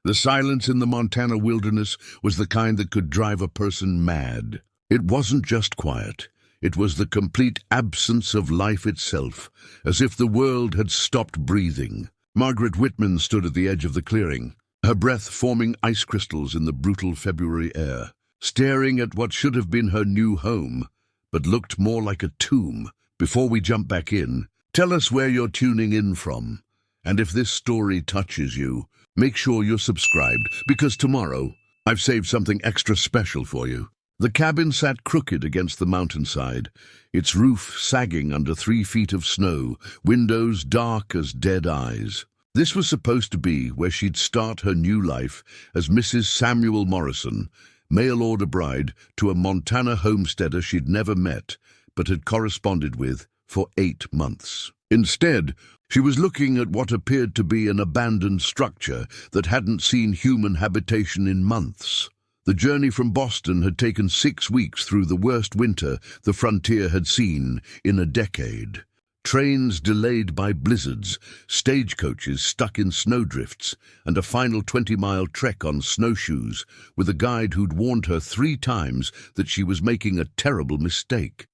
The silence in the Montana wilderness was the kind that could drive a person mad. It wasn't just quiet. It was the complete absence of life itself, as if the world had stopped breathing. Margaret Whitman stood at the edge of the clearing, her breath forming ice crystals in the brutal February air, staring at what should have been her new home, but looked more like a tomb. Before we jump back in, tell us where you're tuning in from. And if this story touches you, make sure you're subscribed, because tomorrow I've saved something extra special for you. The cabin sat crooked against the mountainside, its roof sagging under 3 feet of snow, windows dark as dead eyes. This was supposed to be where she'd start her new life as Mrs. Samuel Morrison, mail-order bride to a Montana homesteader she'd never met, but had corresponded with for 8 months. Instead, she was looking at what appeared to be an abandoned structure that hadn't seen human habitation in months. The journey from Boston had taken 6 weeks through the worst winter the frontier had seen in a decade. Trains delayed by blizzards, stagecoaches stuck in snowdrifts, and a final 20-mile trek on snowshoes with a guide who'd warned her 3 times that she was making a terrible mistake.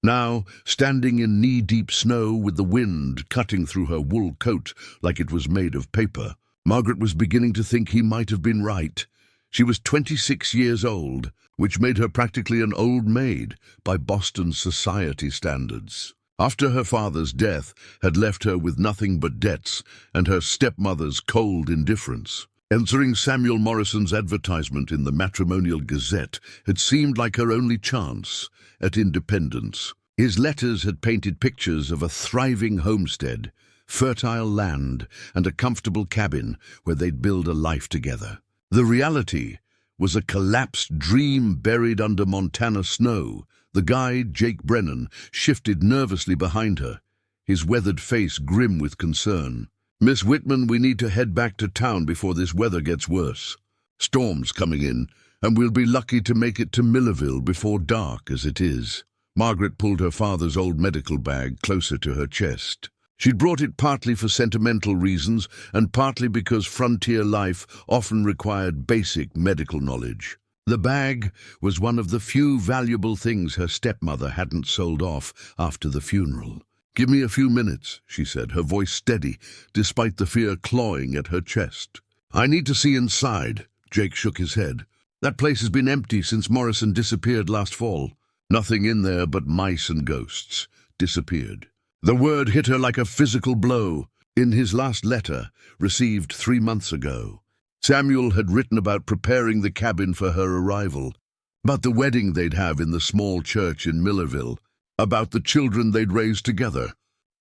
Now, standing in knee-deep snow with the wind cutting through her wool coat like it was made of paper, Margaret was beginning to think he might have been right. She was 26 years old, which made her practically an old maid by Boston society standards. After her father's death had left her with nothing but debts and her stepmother's cold indifference, answering Samuel Morrison's advertisement in the Matrimonial Gazette had seemed like her only chance at independence. His letters had painted pictures of a thriving homestead, fertile land, and a comfortable cabin where they'd build a life together. The reality was a collapsed dream buried under Montana snow. The guide, Jake Brennan, shifted nervously behind her, his weathered face grim with concern. "Miss Whitman, we need to head back to town before this weather gets worse. Storm's coming in, and we'll be lucky to make it to Millerville before dark as it is." Margaret pulled her father's old medical bag closer to her chest. She'd brought it partly for sentimental reasons and partly because frontier life often required basic medical knowledge. The bag was one of the few valuable things her stepmother hadn't sold off after the funeral. "Give me a few minutes," she said, her voice steady, despite the fear clawing at her chest. "I need to see inside." Jake shook his head. "That place has been empty since Morrison disappeared last fall. Nothing in there but mice and ghosts. Disappeared." The word hit her like a physical blow. In his last letter, received 3 months ago, Samuel had written about preparing the cabin for her arrival, about the wedding they'd have in the small church in Millerville, about the children they'd raise together.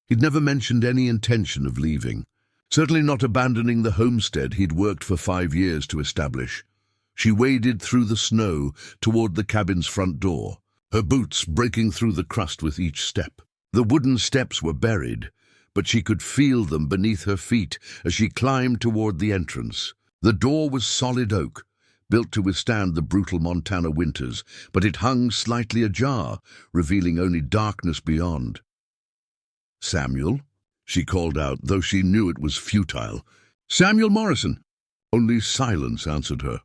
He'd never mentioned any intention of leaving, certainly not abandoning the homestead he'd worked for 5 years to establish. She waded through the snow toward the cabin's front door, her boots breaking through the crust with each step. The wooden steps were buried, but she could feel them beneath her feet as she climbed toward the entrance. The door was solid oak, built to withstand the brutal Montana winters, but it hung slightly ajar, revealing only darkness beyond. "Samuel?" she called out, though she knew it was futile. "Samuel Morrison!" Only silence answered her,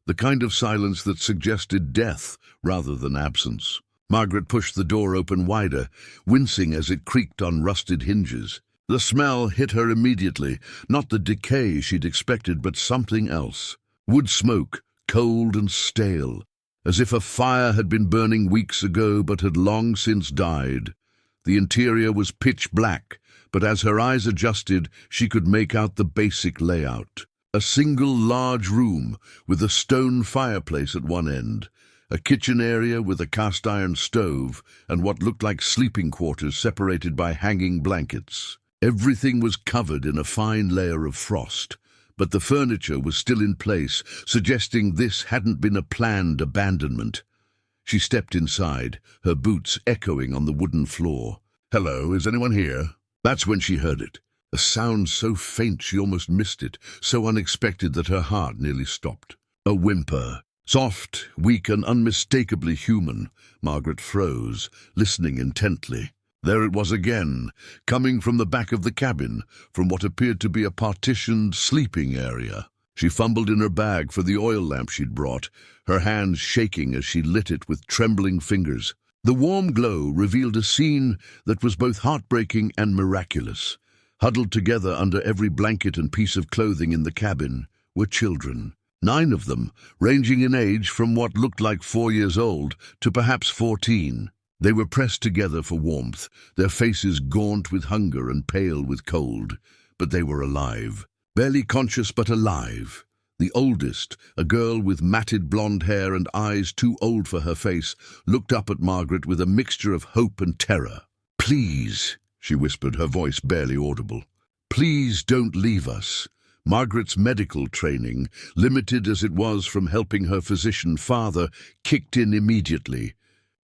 the kind of silence that suggested death rather than absence. Margaret pushed the door open wider, wincing as it creaked on rusted hinges. The smell hit her immediately, not the decay she'd expected, but something else. Wood smoke, cold and stale, as if a fire had been burning weeks ago but had long since died. The interior was pitch black, but as her eyes adjusted, she could make out the basic layout. A single large room with a stone fireplace at one end, a kitchen area with a cast-iron stove, and what looked like sleeping quarters separated by hanging blankets. Everything was covered in a fine layer of frost, but the furniture was still in place, suggesting this hadn't been a planned abandonment. She stepped inside, her boots echoing on the wooden floor. "Hello, is anyone here?" That's when she heard it. A sound so faint she almost missed it, so unexpected that her heart nearly stopped. A whimper. Soft, weak, and unmistakably human. Margaret froze, listening intently. There it was again, coming from the back of the cabin, from what appeared to be a partitioned sleeping area. She fumbled in her bag for the oil lamp she'd brought, her hands shaking as she lit it with trembling fingers. The warm glow revealed a scene that was both heartbreaking and miraculous. Huddled together under every blanket and piece of clothing in the cabin were children. 9 of them, ranging in age from what looked like 4 years old to perhaps 14. They were pressed together for warmth, their faces gaunt with hunger and pale with cold. But they were alive. Barely conscious but alive. The oldest, a girl with matted blonde hair and eyes too old for her face, looked up at Margaret with a mixture of hope and terror. "Please," she whispered, her voice barely audible. "Please don't leave us." Margaret's medical training, limited as it was from helping her physician father, kicked in immediately.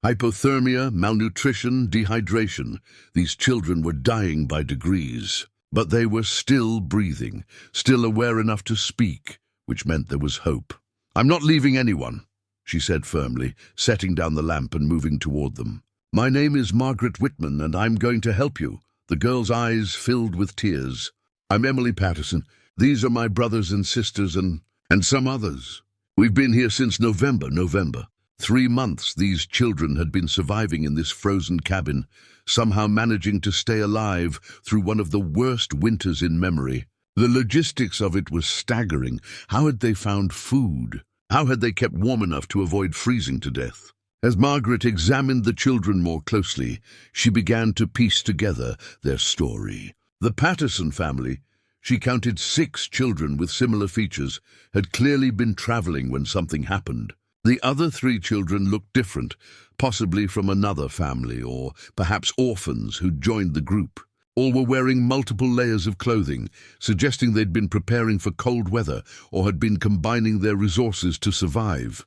Hypothermia, malnutrition, dehydration. These children were dying by degrees. But they were still breathing, still aware enough to speak, which meant there was hope. "I'm not leaving anyone," she said firmly, setting down the lamp and moving toward them. "My name is Margaret Whitman, and I'm going to help you." The girl's eyes filled with tears. "I'm Emily Patterson. These are my brothers and sisters and some others. We've been here since November. 3 months these children had been surviving in this frozen cabin, somehow managing to stay alive through one of the worst winters in memory. The logistics of it was staggering. How had they found food? How had they kept warm enough to avoid freezing to death? As Margaret examined the children more closely, she began to piece together their story. The Patterson family, she counted 6 children with similar features, had clearly been traveling when something happened. The other 3 children looked different, possibly from another family or perhaps orphans who'd joined the group. All were wearing multiple layers of clothing, suggesting they'd been preparing for cold weather or had been combining their resources to survive.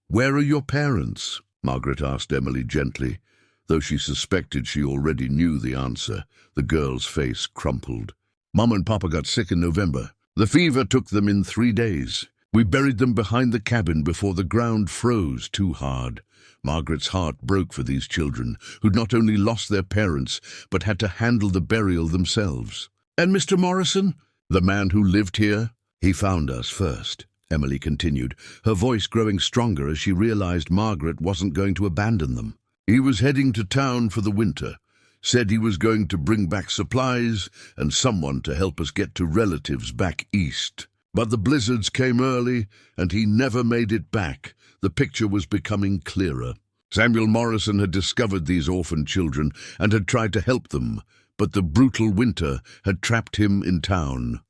"Where are your parents?" Margaret asked Emily gently. Though she suspected she already knew the answer, the girl's face crumpled. "Mom and Papa got sick in November. The fever took them in 3 days. We buried them behind the cabin before the ground froze too hard." Margaret's heart broke for these children, who'd not only lost their parents, but had to handle the burial themselves. "And Mr. Morrison, the man who lived here?" "He found us first," Emily continued, her voice growing stronger as she realized Margaret wasn't going to abandon them. "He was heading to town for the winter. Said he was going to bring back supplies and someone to help us get to relatives back east. But the blizzards came early, and he never made it back." The picture was becoming clearer. Samuel Morrison had discovered these orphan children and had tried to help them, but the brutal winter had trapped him in town.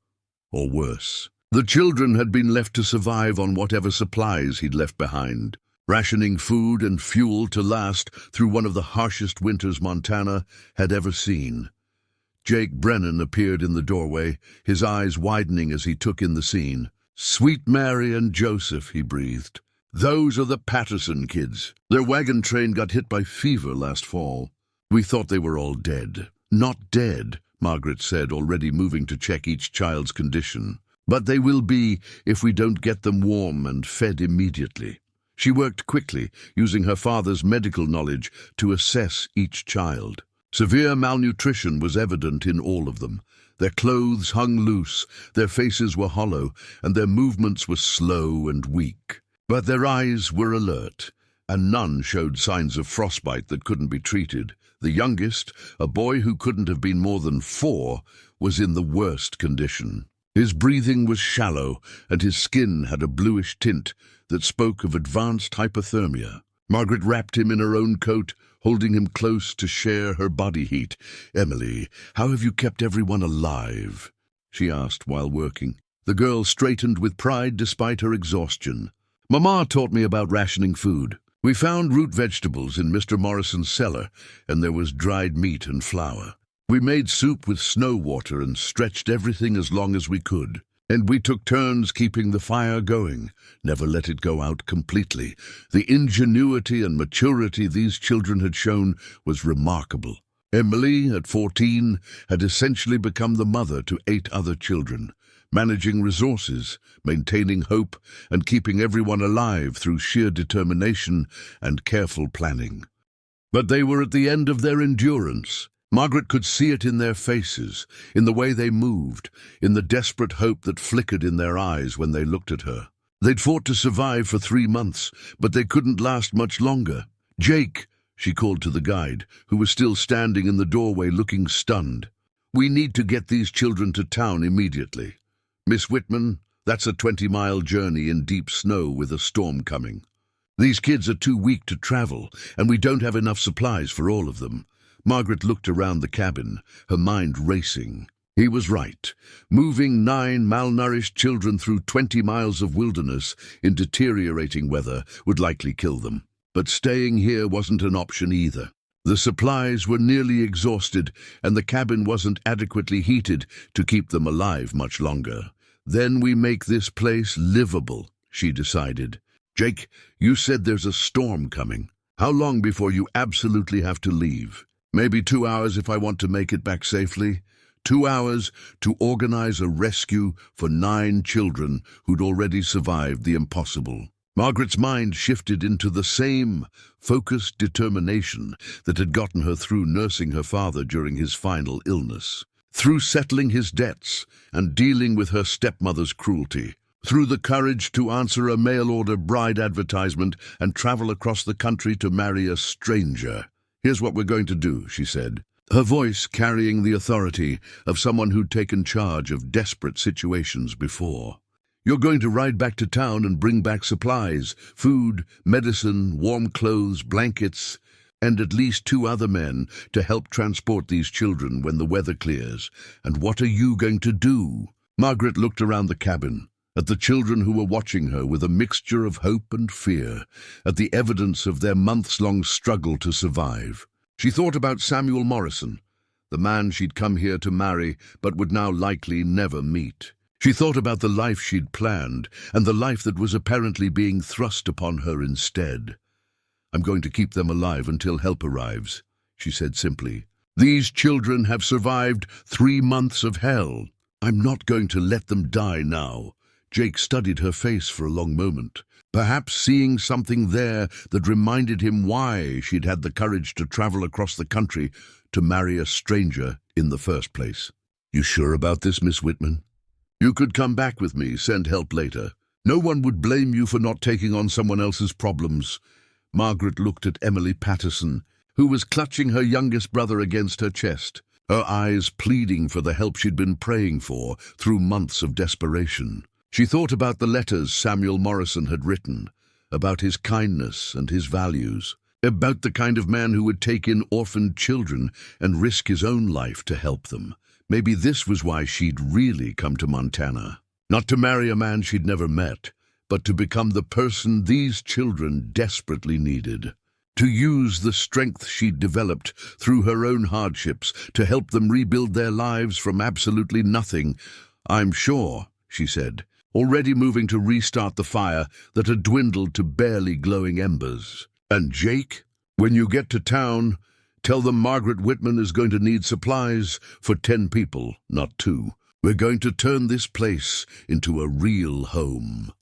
Or worse. The children had been left to survive on whatever supplies he'd left behind, rationing food and fuel to last through one of the harshest winters Montana had ever seen. Jake Brennan appeared in the doorway, his eyes widening as he took in the scene. "Sweet Mary and Joseph," he breathed. "Those are the Patterson kids. Their wagon train got hit by fever last fall. We thought they were all dead." "Not dead," Margaret said, already moving to check each child's condition. "But they will be if we don't get them warm and fed immediately." She worked quickly, using her father's medical knowledge to assess each child. Severe malnutrition was evident in all of them. Their clothes hung loose, their faces were hollow, and their movements were slow and weak. But their eyes were alert, and none showed signs of frostbite that couldn't be treated. The youngest, a boy who couldn't have been more than 4, was in the worst condition. His breathing was shallow, and his skin had a bluish tint that spoke of advanced hypothermia. Margaret wrapped him in her own coat, holding him close to share her body heat. "Emily, how have you kept everyone alive?" she asked while working. The girl straightened with pride despite her exhaustion. "Mama taught me about rationing food. We found root vegetables in Mr. Morrison's cellar, and there was dried meat and flour. We made soup with snow water and stretched everything as long as we could. And we took turns keeping the fire going, never let it go out completely. The ingenuity and maturity these children had shown was remarkable. Emily, at 14, had essentially become the mother to 8 other children, managing resources, maintaining hope, and keeping everyone alive through sheer determination and careful planning. But they were at the end of their endurance. Margaret could see it in their faces, in the way they moved, in the desperate hope that flickered in their eyes when they looked at her. They'd fought to survive for 3 months, but they couldn't last much longer. "Jake," she called to the guide, who was still standing in the doorway looking stunned. "We need to get these children to town immediately. Miss Whitman, that's a 20-mile journey in deep snow with a storm coming. These kids are too weak to travel, and we don't have enough supplies for all of them." Margaret looked around the cabin, her mind racing. He was right. Moving 9 malnourished children through 20 miles of wilderness in deteriorating weather would likely kill them. But staying here wasn't an option either. The supplies were nearly exhausted, and the cabin wasn't adequately heated to keep them alive much longer. "Then we make this place livable," she decided. "Jake, you said there's a storm coming. How long before you absolutely have to leave?" "Maybe 2 hours if I want to make it back safely." 2 hours to organize a rescue for 9 children who'd already survived the impossible. Margaret's mind shifted into the same focused determination that had gotten her through nursing her father during his final illness, through settling his debts and dealing with her stepmother's cruelty, through the courage to answer a mail-order bride advertisement and travel across the country to marry a stranger. "Here's what we're going to do," she said, her voice carrying the authority of someone who'd taken charge of desperate situations before. "You're going to ride back to town and bring back supplies, food, medicine, warm clothes, blankets, and at least 2 other men to help transport these children when the weather clears. And what are you going to do?" Margaret looked around the cabin, at the children who were watching her with a mixture of hope and fear, at the evidence of their months-long struggle to survive. She thought about Samuel Morrison, the man she'd come here to marry but would now likely never meet. She thought about the life she'd planned and the life that was apparently being thrust upon her instead. "I'm going to keep them alive until help arrives," she said simply. "These children have survived 3 months of hell. I'm not going to let them die now." Jake studied her face for a long moment, perhaps seeing something there that reminded him why she'd had the courage to travel across the country to marry a stranger in the first place. "You sure about this, Miss Whitman? You could come back with me, send help later. No one would blame you for not taking on someone else's problems." Margaret looked at Emily Patterson, who was clutching her youngest brother against her chest, her eyes pleading for the help she'd been praying for through months of desperation. She thought about the letters Samuel Morrison had written, about his kindness and his values, about the kind of man who would take in orphaned children and risk his own life to help them. Maybe this was why she'd really come to Montana. Not to marry a man she'd never met, but to become the person these children desperately needed. To use the strength she'd developed through her own hardships to help them rebuild their lives from absolutely nothing. "I'm sure," she said, already moving to restart the fire that had dwindled to barely glowing embers. "And Jake, when you get to town, tell them Margaret Whitman is going to need supplies for 10 people, not 2. We're going to turn this place into a real home."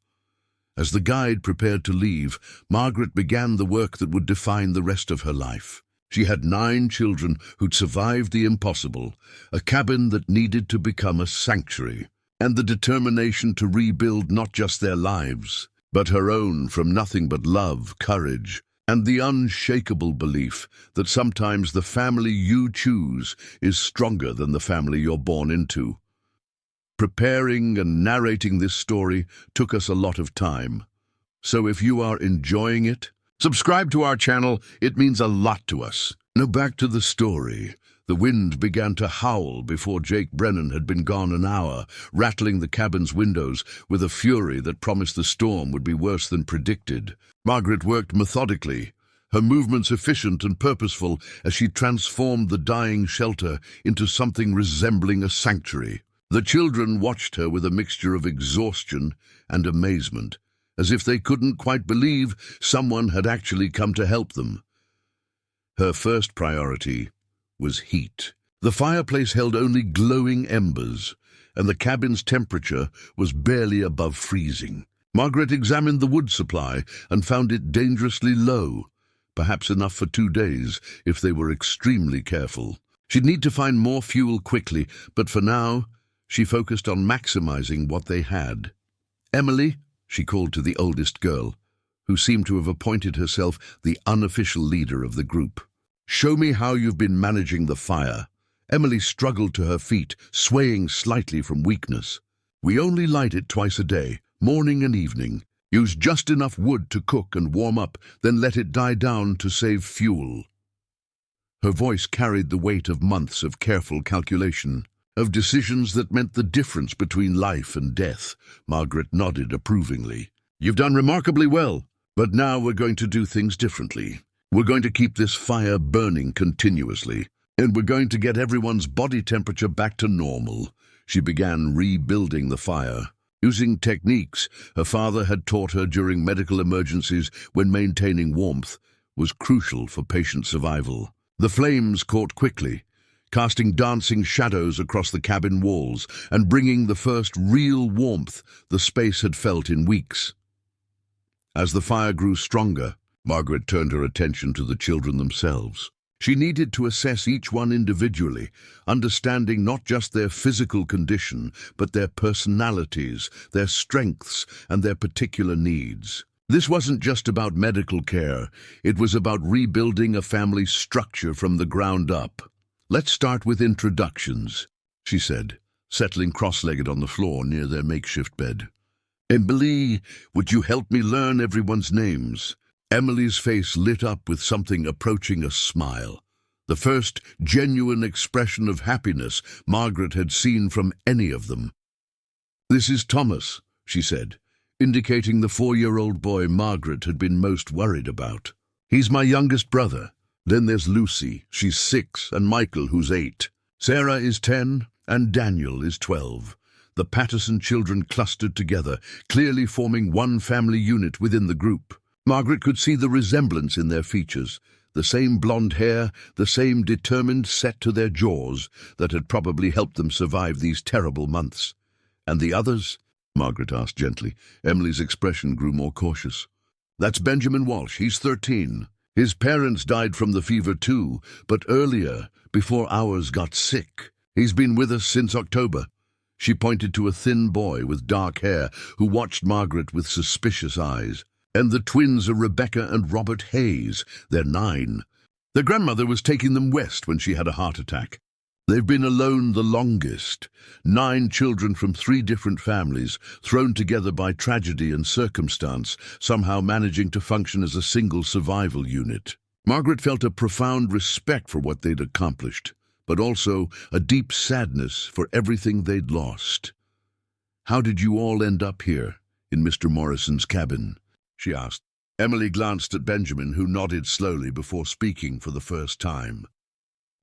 As the guide prepared to leave, Margaret began the work that would define the rest of her life. She had 9 children who'd survived the impossible, a cabin that needed to become a sanctuary, and the determination to rebuild not just their lives, but her own from nothing but love, courage, and the unshakable belief that sometimes the family you choose is stronger than the family you're born into. Preparing and narrating this story took us a lot of time. So if you are enjoying it, subscribe to our channel. It means a lot to us. Now back to the story. The wind began to howl before Jake Brennan had been gone an hour, rattling the cabin's windows with a fury that promised the storm would be worse than predicted. Margaret worked methodically, her movements efficient and purposeful as she transformed the dying shelter into something resembling a sanctuary. The children watched her with a mixture of exhaustion and amazement, as if they couldn't quite believe someone had actually come to help them. Her first priority was heat. The fireplace held only glowing embers, and the cabin's temperature was barely above freezing. Margaret examined the wood supply and found it dangerously low, perhaps enough for 2 days if they were extremely careful. She'd need to find more fuel quickly, but for now, she focused on maximizing what they had. "Emily," she called to the oldest girl, who seemed to have appointed herself the unofficial leader of the group. "Show me how you've been managing the fire." Emily struggled to her feet, swaying slightly from weakness. "We only light it twice a day, morning and evening. Use just enough wood to cook and warm up, then let it die down to save fuel." Her voice carried the weight of months of careful calculation, of decisions that meant the difference between life and death. Margaret nodded approvingly. "You've done remarkably well, but now we're going to do things differently. We're going to keep this fire burning continuously, and we're going to get everyone's body temperature back to normal." She began rebuilding the fire, using techniques her father had taught her during medical emergencies when maintaining warmth was crucial for patient survival. The flames caught quickly, casting dancing shadows across the cabin walls and bringing the first real warmth the space had felt in weeks. As the fire grew stronger, Margaret turned her attention to the children themselves. She needed to assess each one individually, understanding not just their physical condition, but their personalities, their strengths, and their particular needs. This wasn't just about medical care, it was about rebuilding a family structure from the ground up. "Let's start with introductions," she said, settling cross-legged on the floor near their makeshift bed. "Emily, would you help me learn everyone's names?" Emily's face lit up with something approaching a smile, the first genuine expression of happiness Margaret had seen from any of them. "This is Thomas," she said, indicating the 4-year-old boy Margaret had been most worried about. "He's my youngest brother. Then there's Lucy, she's 6, and Michael, who's 8. Sarah is 10, and Daniel is 12. The Patterson children clustered together, clearly forming one family unit within the group. Margaret could see the resemblance in their features, the same blonde hair, the same determined set to their jaws that had probably helped them survive these terrible months. "And the others?" Margaret asked gently. Emily's expression grew more cautious. "That's Benjamin Walsh, he's 13. His parents died from the fever too, but earlier, before ours got sick. He's been with us since October." She pointed to a thin boy with dark hair who watched Margaret with suspicious eyes. "And the twins are Rebecca and Robert Hayes. They're 9. Their grandmother was taking them west when she had a heart attack. They've been alone the longest. 9 children from 3 different families, thrown together by tragedy and circumstance, somehow managing to function as a single survival unit." Margaret felt a profound respect for what they'd accomplished, but also a deep sadness for everything they'd lost. "How did you all end up here, in Mr. Morrison's cabin?" she asked. Emily glanced at Benjamin, who nodded slowly before speaking for the first time.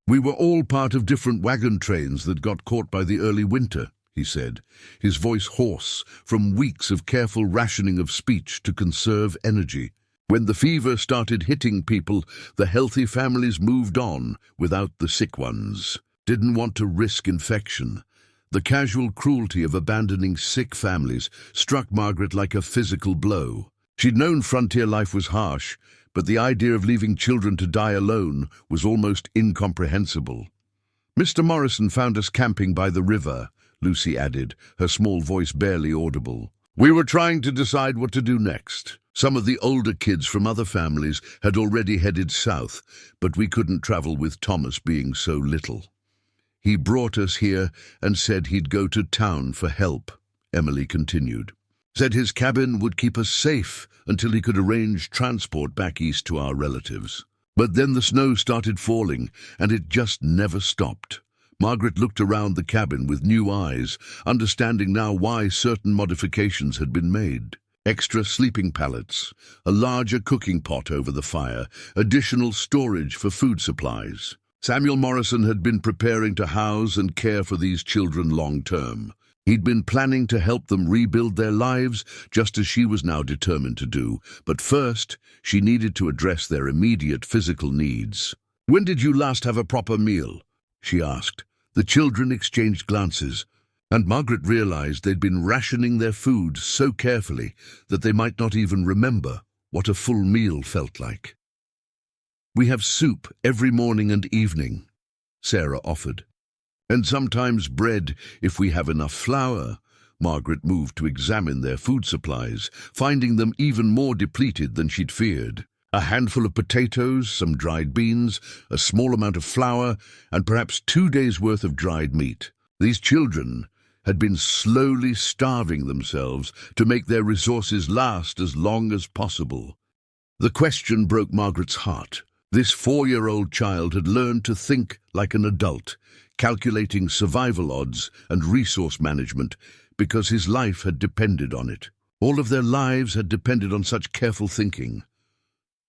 "We were all part of different wagon trains that got caught by the early winter," he said, his voice hoarse from weeks of careful rationing of speech to conserve energy. "When the fever started hitting people, the healthy families moved on without the sick ones. Didn't want to risk infection." The casual cruelty of abandoning sick families struck Margaret like a physical blow. She'd known frontier life was harsh, but the idea of leaving children to die alone was almost incomprehensible. "Mr. Morrison found us camping by the river," Lucy added, her small voice barely audible. "We were trying to decide what to do next. Some of the older kids from other families had already headed south, but we couldn't travel with Thomas being so little. He brought us here and said he'd go to town for help," Emily continued. "Said his cabin would keep us safe until he could arrange transport back east to our relatives. But then the snow started falling, and it just never stopped." Margaret looked around the cabin with new eyes, understanding now why certain modifications had been made. Extra sleeping pallets, a larger cooking pot over the fire, additional storage for food supplies. Samuel Morrison had been preparing to house and care for these children long term. He'd been planning to help them rebuild their lives, just as she was now determined to do. But first, she needed to address their immediate physical needs. "When did you last have a proper meal?" she asked. The children exchanged glances, and Margaret realized they'd been rationing their food so carefully that they might not even remember what a full meal felt like. "We have soup every morning and evening." Sarah offered. "And sometimes bread, if we have enough flour." Margaret moved to examine their food supplies, finding them even more depleted than she'd feared. A handful of potatoes, some dried beans, a small amount of flour, and perhaps 2 days' worth of dried meat. These children had been slowly starving themselves to make their resources last as long as possible. The question broke Margaret's heart. This 4-year-old child had learned to think like an adult, calculating survival odds and resource management because his life had depended on it. All of their lives had depended on such careful thinking.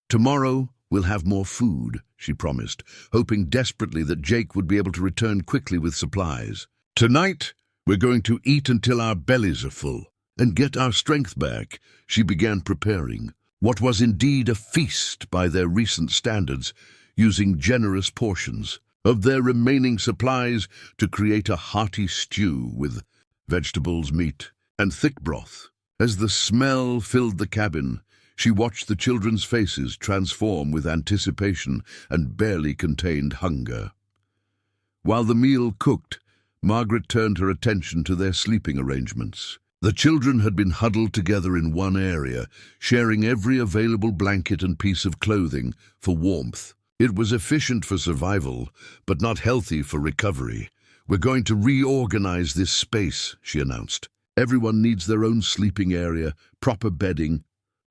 "Tomorrow we'll have more food," she promised, hoping desperately that Jake would be able to return quickly with supplies. "Tonight we're going to eat until our bellies are full and get our strength back." She began preparing what was indeed a feast by their recent standards, using generous portions of their remaining supplies to create a hearty stew with vegetables, meat, and thick broth. As the smell filled the cabin, she watched the children's faces transform with anticipation and barely contained hunger. While the meal cooked, Margaret turned her attention to their sleeping arrangements. The children had been huddled together in one area, sharing every available blanket and piece of clothing for warmth. It was efficient for survival, but not healthy for recovery. "We're going to reorganize this space," she announced. "Everyone needs their own sleeping area, proper bedding,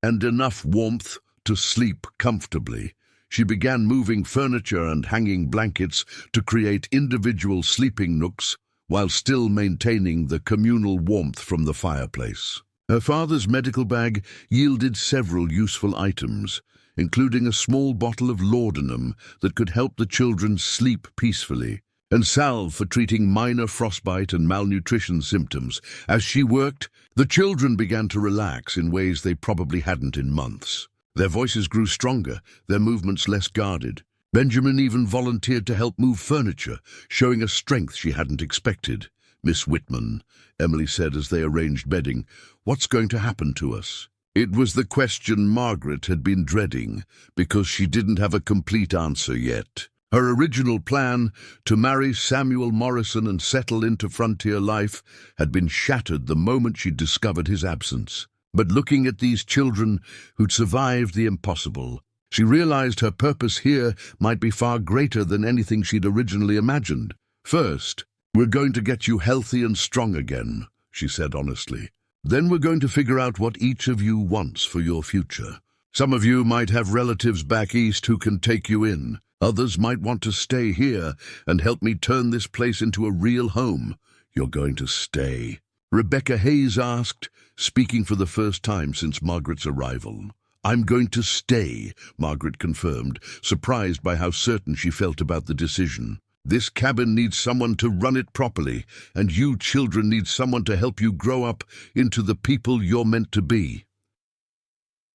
and enough warmth to sleep comfortably." She began moving furniture and hanging blankets to create individual sleeping nooks while still maintaining the communal warmth from the fireplace. Her father's medical bag yielded several useful items, including a small bottle of laudanum that could help the children sleep peacefully, and salve for treating minor frostbite and malnutrition symptoms. As she worked, the children began to relax in ways they probably hadn't in months. Their voices grew stronger, their movements less guarded. Benjamin even volunteered to help move furniture, showing a strength she hadn't expected. "Miss Whitman," Emily said as they arranged bedding, "what's going to happen to us?" It was the question Margaret had been dreading, because she didn't have a complete answer yet. Her original plan, to marry Samuel Morrison and settle into frontier life, had been shattered the moment she discovered his absence. But looking at these children who'd survived the impossible, she realized her purpose here might be far greater than anything she'd originally imagined. "First, we're going to get you healthy and strong again," she said honestly. "Then we're going to figure out what each of you wants for your future. Some of you might have relatives back east who can take you in. Others might want to stay here and help me turn this place into a real home. You're going to stay." Rebecca Hayes asked, speaking for the first time since Margaret's arrival. "I'm going to stay," Margaret confirmed, surprised by how certain she felt about the decision. "This cabin needs someone to run it properly, and you children need someone to help you grow up into the people you're meant to be."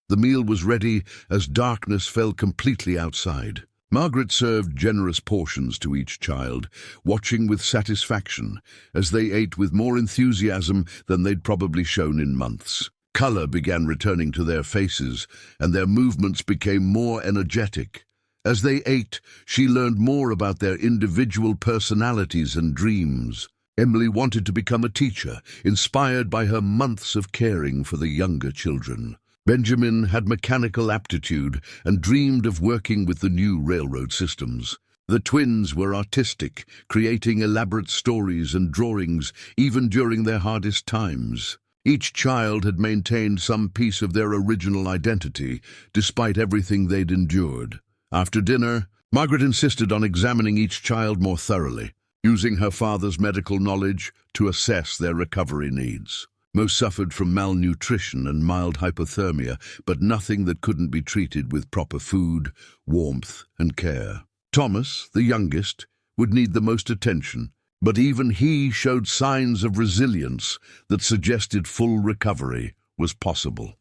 The meal was ready as darkness fell completely outside. Margaret served generous portions to each child, watching with satisfaction as they ate with more enthusiasm than they'd probably shown in months. Color began returning to their faces, and their movements became more energetic. As they ate, she learned more about their individual personalities and dreams. Emily wanted to become a teacher, inspired by her months of caring for the younger children. Benjamin had mechanical aptitude and dreamed of working with the new railroad systems. The twins were artistic, creating elaborate stories and drawings even during their hardest times. Each child had maintained some piece of their original identity, despite everything they'd endured. After dinner, Margaret insisted on examining each child more thoroughly, using her father's medical knowledge to assess their recovery needs. Most suffered from malnutrition and mild hypothermia, but nothing that couldn't be treated with proper food, warmth, and care. Thomas, the youngest, would need the most attention, but even he showed signs of resilience that suggested full recovery was possible.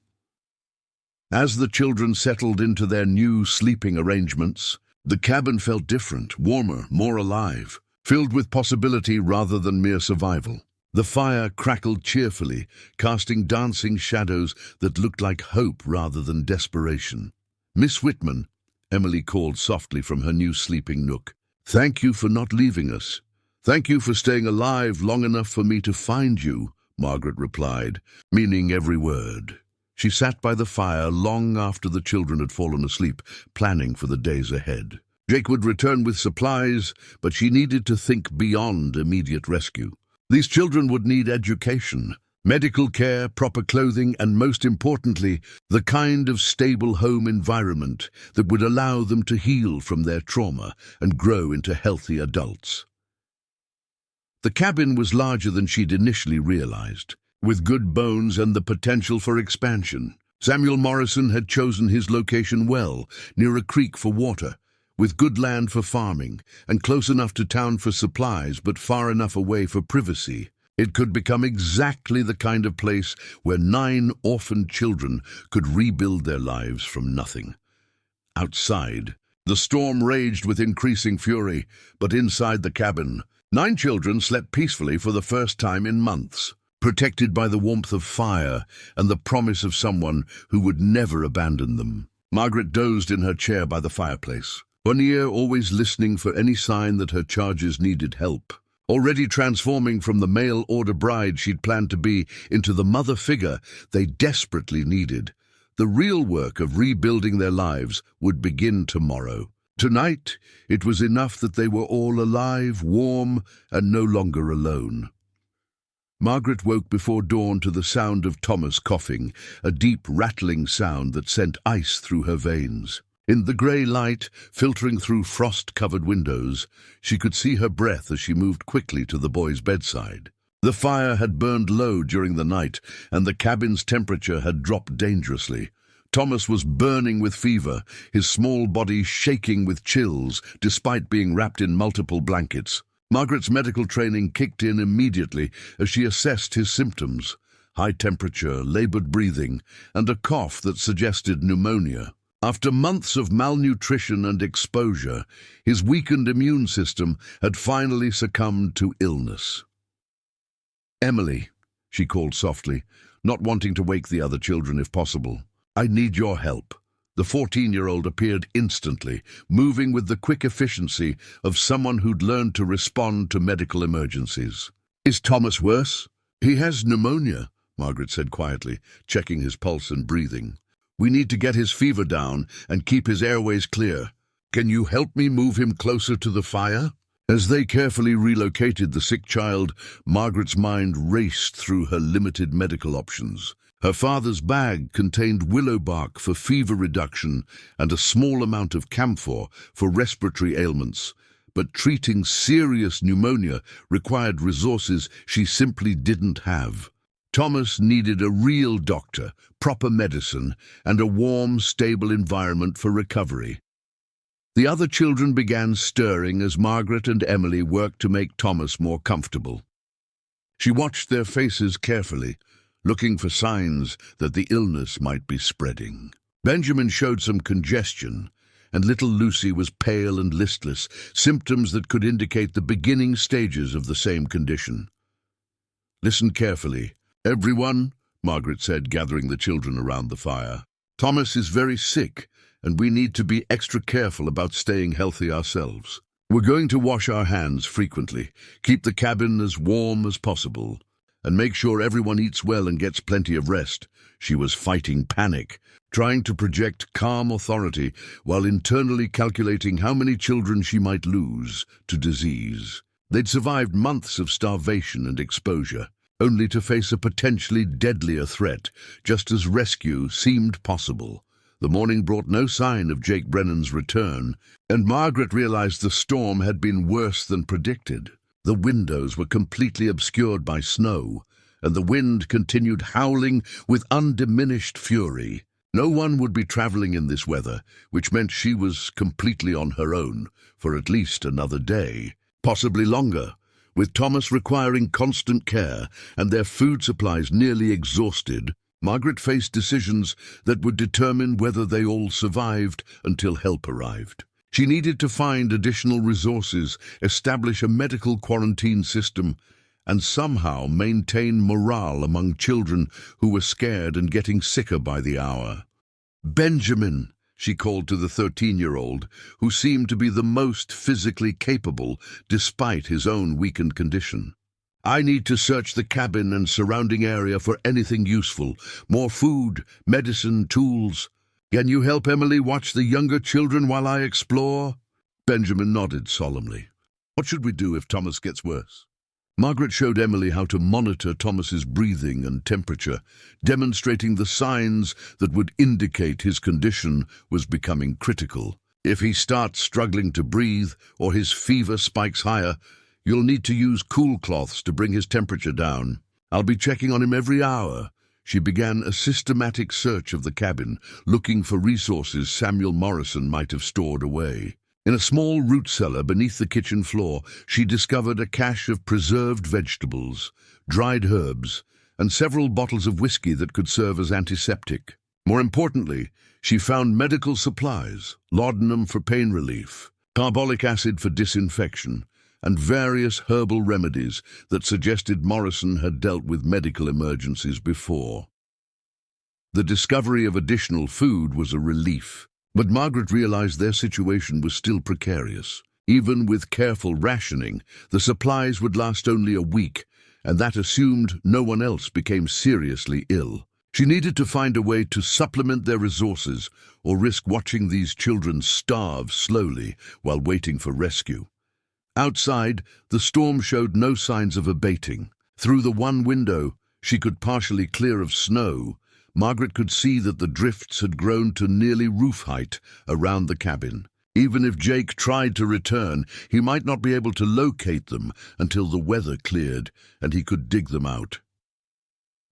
As the children settled into their new sleeping arrangements, the cabin felt different, warmer, more alive, filled with possibility rather than mere survival. The fire crackled cheerfully, casting dancing shadows that looked like hope rather than desperation. "Miss Whitman," Emily called softly from her new sleeping nook. "Thank you for not leaving us. Thank you for staying alive long enough for me to find you," Margaret replied, meaning every word. She sat by the fire long after the children had fallen asleep, planning for the days ahead. Jake would return with supplies, but she needed to think beyond immediate rescue. These children would need education, medical care, proper clothing, and most importantly, the kind of stable home environment that would allow them to heal from their trauma and grow into healthy adults. The cabin was larger than she'd initially realized, with good bones and the potential for expansion. Samuel Morrison had chosen his location well, near a creek for water, with good land for farming, and close enough to town for supplies but far enough away for privacy. It could become exactly the kind of place where 9 orphaned children could rebuild their lives from nothing. Outside, the storm raged with increasing fury, but inside the cabin, 9 children slept peacefully for the first time in months, protected by the warmth of fire and the promise of someone who would never abandon them. Margaret dozed in her chair by the fireplace, one ear always listening for any sign that her charges needed help. Already transforming from the mail-order bride she'd planned to be into the mother figure they desperately needed, the real work of rebuilding their lives would begin tomorrow. Tonight, it was enough that they were all alive, warm, and no longer alone. Margaret woke before dawn to the sound of Thomas coughing, a deep, rattling sound that sent ice through her veins. In the grey light, filtering through frost-covered windows, she could see her breath as she moved quickly to the boy's bedside. The fire had burned low during the night, and the cabin's temperature had dropped dangerously. Thomas was burning with fever, his small body shaking with chills, despite being wrapped in multiple blankets. Margaret's medical training kicked in immediately as she assessed his symptoms: high temperature, labored breathing, and a cough that suggested pneumonia. After months of malnutrition and exposure, his weakened immune system had finally succumbed to illness. "Emily," she called softly, not wanting to wake the other children if possible. "I need your help." The 14-year-old appeared instantly, moving with the quick efficiency of someone who'd learned to respond to medical emergencies. "Is Thomas worse?" "He has pneumonia," Margaret said quietly, checking his pulse and breathing. "We need to get his fever down and keep his airways clear. Can you help me move him closer to the fire?" As they carefully relocated the sick child, Margaret's mind raced through her limited medical options. Her father's bag contained willow bark for fever reduction and a small amount of camphor for respiratory ailments, but treating serious pneumonia required resources she simply didn't have. Thomas needed a real doctor, proper medicine, and a warm, stable environment for recovery. The other children began stirring as Margaret and Emily worked to make Thomas more comfortable. She watched their faces carefully, looking for signs that the illness might be spreading. Benjamin showed some congestion, and little Lucy was pale and listless, symptoms that could indicate the beginning stages of the same condition. "Listen carefully, everyone," Margaret said, gathering the children around the fire. "Thomas is very sick, and we need to be extra careful about staying healthy ourselves. We're going to wash our hands frequently, keep the cabin as warm as possible, and make sure everyone eats well and gets plenty of rest." She was fighting panic, trying to project calm authority while internally calculating how many children she might lose to disease. They'd survived months of starvation and exposure, only to face a potentially deadlier threat, just as rescue seemed possible. The morning brought no sign of Jake Brennan's return, and Margaret realized the storm had been worse than predicted. The windows were completely obscured by snow, and the wind continued howling with undiminished fury. No one would be traveling in this weather, which meant she was completely on her own for at least another day, possibly longer, with Thomas requiring constant care and their food supplies nearly exhausted. Margaret faced decisions that would determine whether they all survived until help arrived. She needed to find additional resources, establish a medical quarantine system, and somehow maintain morale among children who were scared and getting sicker by the hour. "Benjamin," she called to the 13-year-old, who seemed to be the most physically capable despite his own weakened condition. "I need to search the cabin and surrounding area for anything useful. More food, medicine, tools. Can you help Emily watch the younger children while I explore?" Benjamin nodded solemnly. "What should we do if Thomas gets worse?" Margaret showed Emily how to monitor Thomas's breathing and temperature, demonstrating the signs that would indicate his condition was becoming critical. "If he starts struggling to breathe or his fever spikes higher, you'll need to use cool cloths to bring his temperature down. I'll be checking on him every hour." She began a systematic search of the cabin, looking for resources Samuel Morrison might have stored away. In a small root cellar beneath the kitchen floor, she discovered a cache of preserved vegetables, dried herbs, and several bottles of whiskey that could serve as antiseptic. More importantly, she found medical supplies, laudanum for pain relief, carbolic acid for disinfection, and various herbal remedies that suggested Morrison had dealt with medical emergencies before. The discovery of additional food was a relief. But Margaret realized their situation was still precarious. Even with careful rationing, the supplies would last only a week, and that assumed no one else became seriously ill. She needed to find a way to supplement their resources or risk watching these children starve slowly while waiting for rescue. Outside, the storm showed no signs of abating. Through the one window, she could partially clear of snow. Margaret could see that the drifts had grown to nearly roof height around the cabin. Even if Jake tried to return, he might not be able to locate them until the weather cleared and he could dig them out.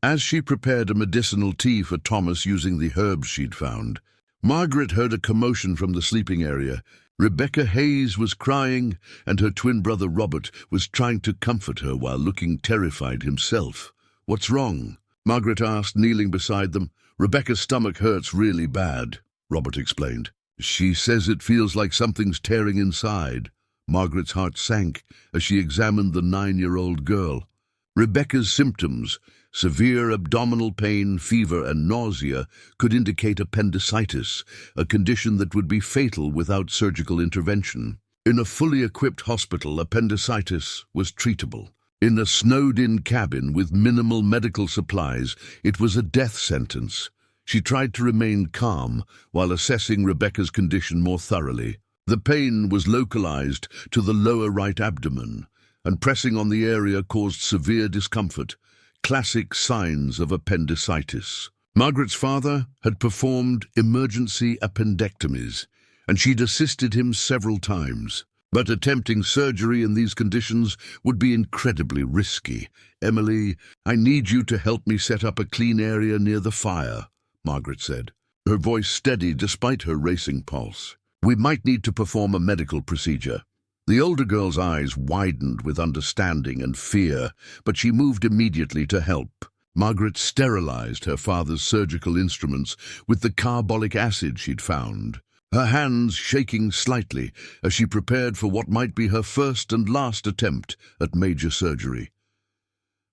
As she prepared a medicinal tea for Thomas using the herbs she'd found, Margaret heard a commotion from the sleeping area. Rebecca Hayes was crying, and her twin brother Robert was trying to comfort her while looking terrified himself. "What's wrong?" Margaret asked, kneeling beside them. "Rebecca's stomach hurts really bad," Robert explained. "She says it feels like something's tearing inside." Margaret's heart sank as she examined the 9-year-old girl. Rebecca's symptoms, severe abdominal pain, fever, and nausea, could indicate appendicitis, a condition that would be fatal without surgical intervention. In a fully equipped hospital, appendicitis was treatable. In a snowed-in cabin with minimal medical supplies, it was a death sentence. She tried to remain calm while assessing Rebecca's condition more thoroughly. The pain was localized to the lower right abdomen, and pressing on the area caused severe discomfort, classic signs of appendicitis. Margaret's father had performed emergency appendectomies, and she'd assisted him several times. But attempting surgery in these conditions would be incredibly risky. "Emily, I need you to help me set up a clean area near the fire," Margaret said, her voice steady despite her racing pulse. "We might need to perform a medical procedure." The older girl's eyes widened with understanding and fear, but she moved immediately to help. Margaret sterilized her father's surgical instruments with the carbolic acid she'd found, her hands shaking slightly as she prepared for what might be her first and last attempt at major surgery.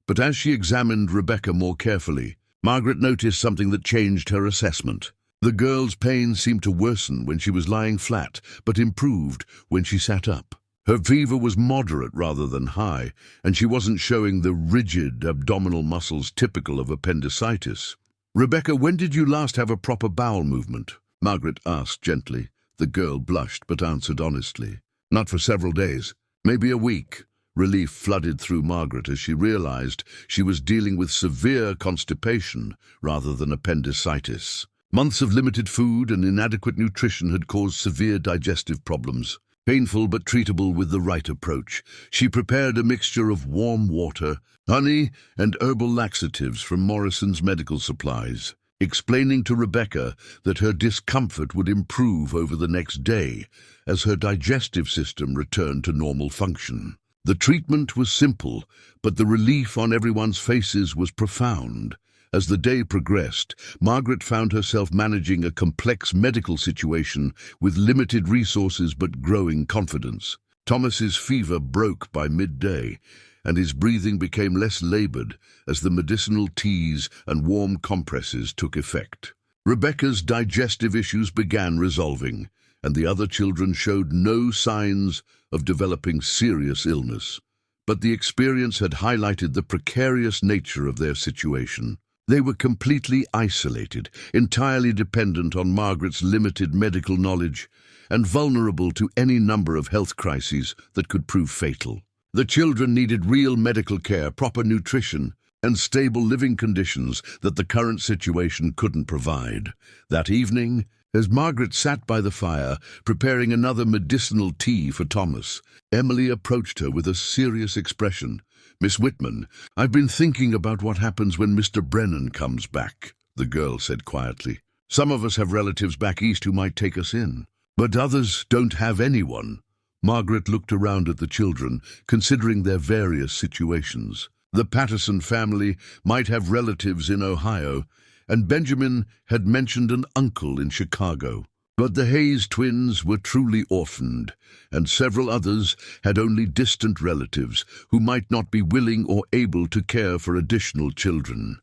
But as she examined Rebecca more carefully, Margaret noticed something that changed her assessment. The girl's pain seemed to worsen when she was lying flat, but improved when she sat up. Her fever was moderate rather than high, and she wasn't showing the rigid abdominal muscles typical of appendicitis. "Rebecca, when did you last have a proper bowel movement?" Margaret asked gently. The girl blushed but answered honestly. "Not for several days. Maybe a week." Relief flooded through Margaret as she realized she was dealing with severe constipation rather than appendicitis. Months of limited food and inadequate nutrition had caused severe digestive problems. Painful but treatable with the right approach. She prepared a mixture of warm water, honey, and herbal laxatives from Morrison's medical supplies, explaining to Rebecca that her discomfort would improve over the next day as her digestive system returned to normal function. The treatment was simple, but the relief on everyone's faces was profound. As the day progressed, Margaret found herself managing a complex medical situation with limited resources but growing confidence. Thomas's fever broke by midday, and his breathing became less labored as the medicinal teas and warm compresses took effect. Rebecca's digestive issues began resolving, and the other children showed no signs of developing serious illness. But the experience had highlighted the precarious nature of their situation. They were completely isolated, entirely dependent on Margaret's limited medical knowledge, and vulnerable to any number of health crises that could prove fatal. The children needed real medical care, proper nutrition, and stable living conditions that the current situation couldn't provide. That evening, as Margaret sat by the fire, preparing another medicinal tea for Thomas, Emily approached her with a serious expression. "Miss Whitman, I've been thinking about what happens when Mr. Brennan comes back," the girl said quietly. "Some of us have relatives back east who might take us in, but others don't have anyone." Margaret looked around at the children, considering their various situations. The Patterson family might have relatives in Ohio, and Benjamin had mentioned an uncle in Chicago. But the Hayes twins were truly orphaned, and several others had only distant relatives who might not be willing or able to care for additional children.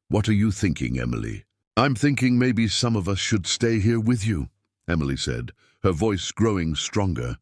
"What are you thinking, Emily?" "I'm thinking maybe some of us should stay here with you," Emily said, her voice growing stronger.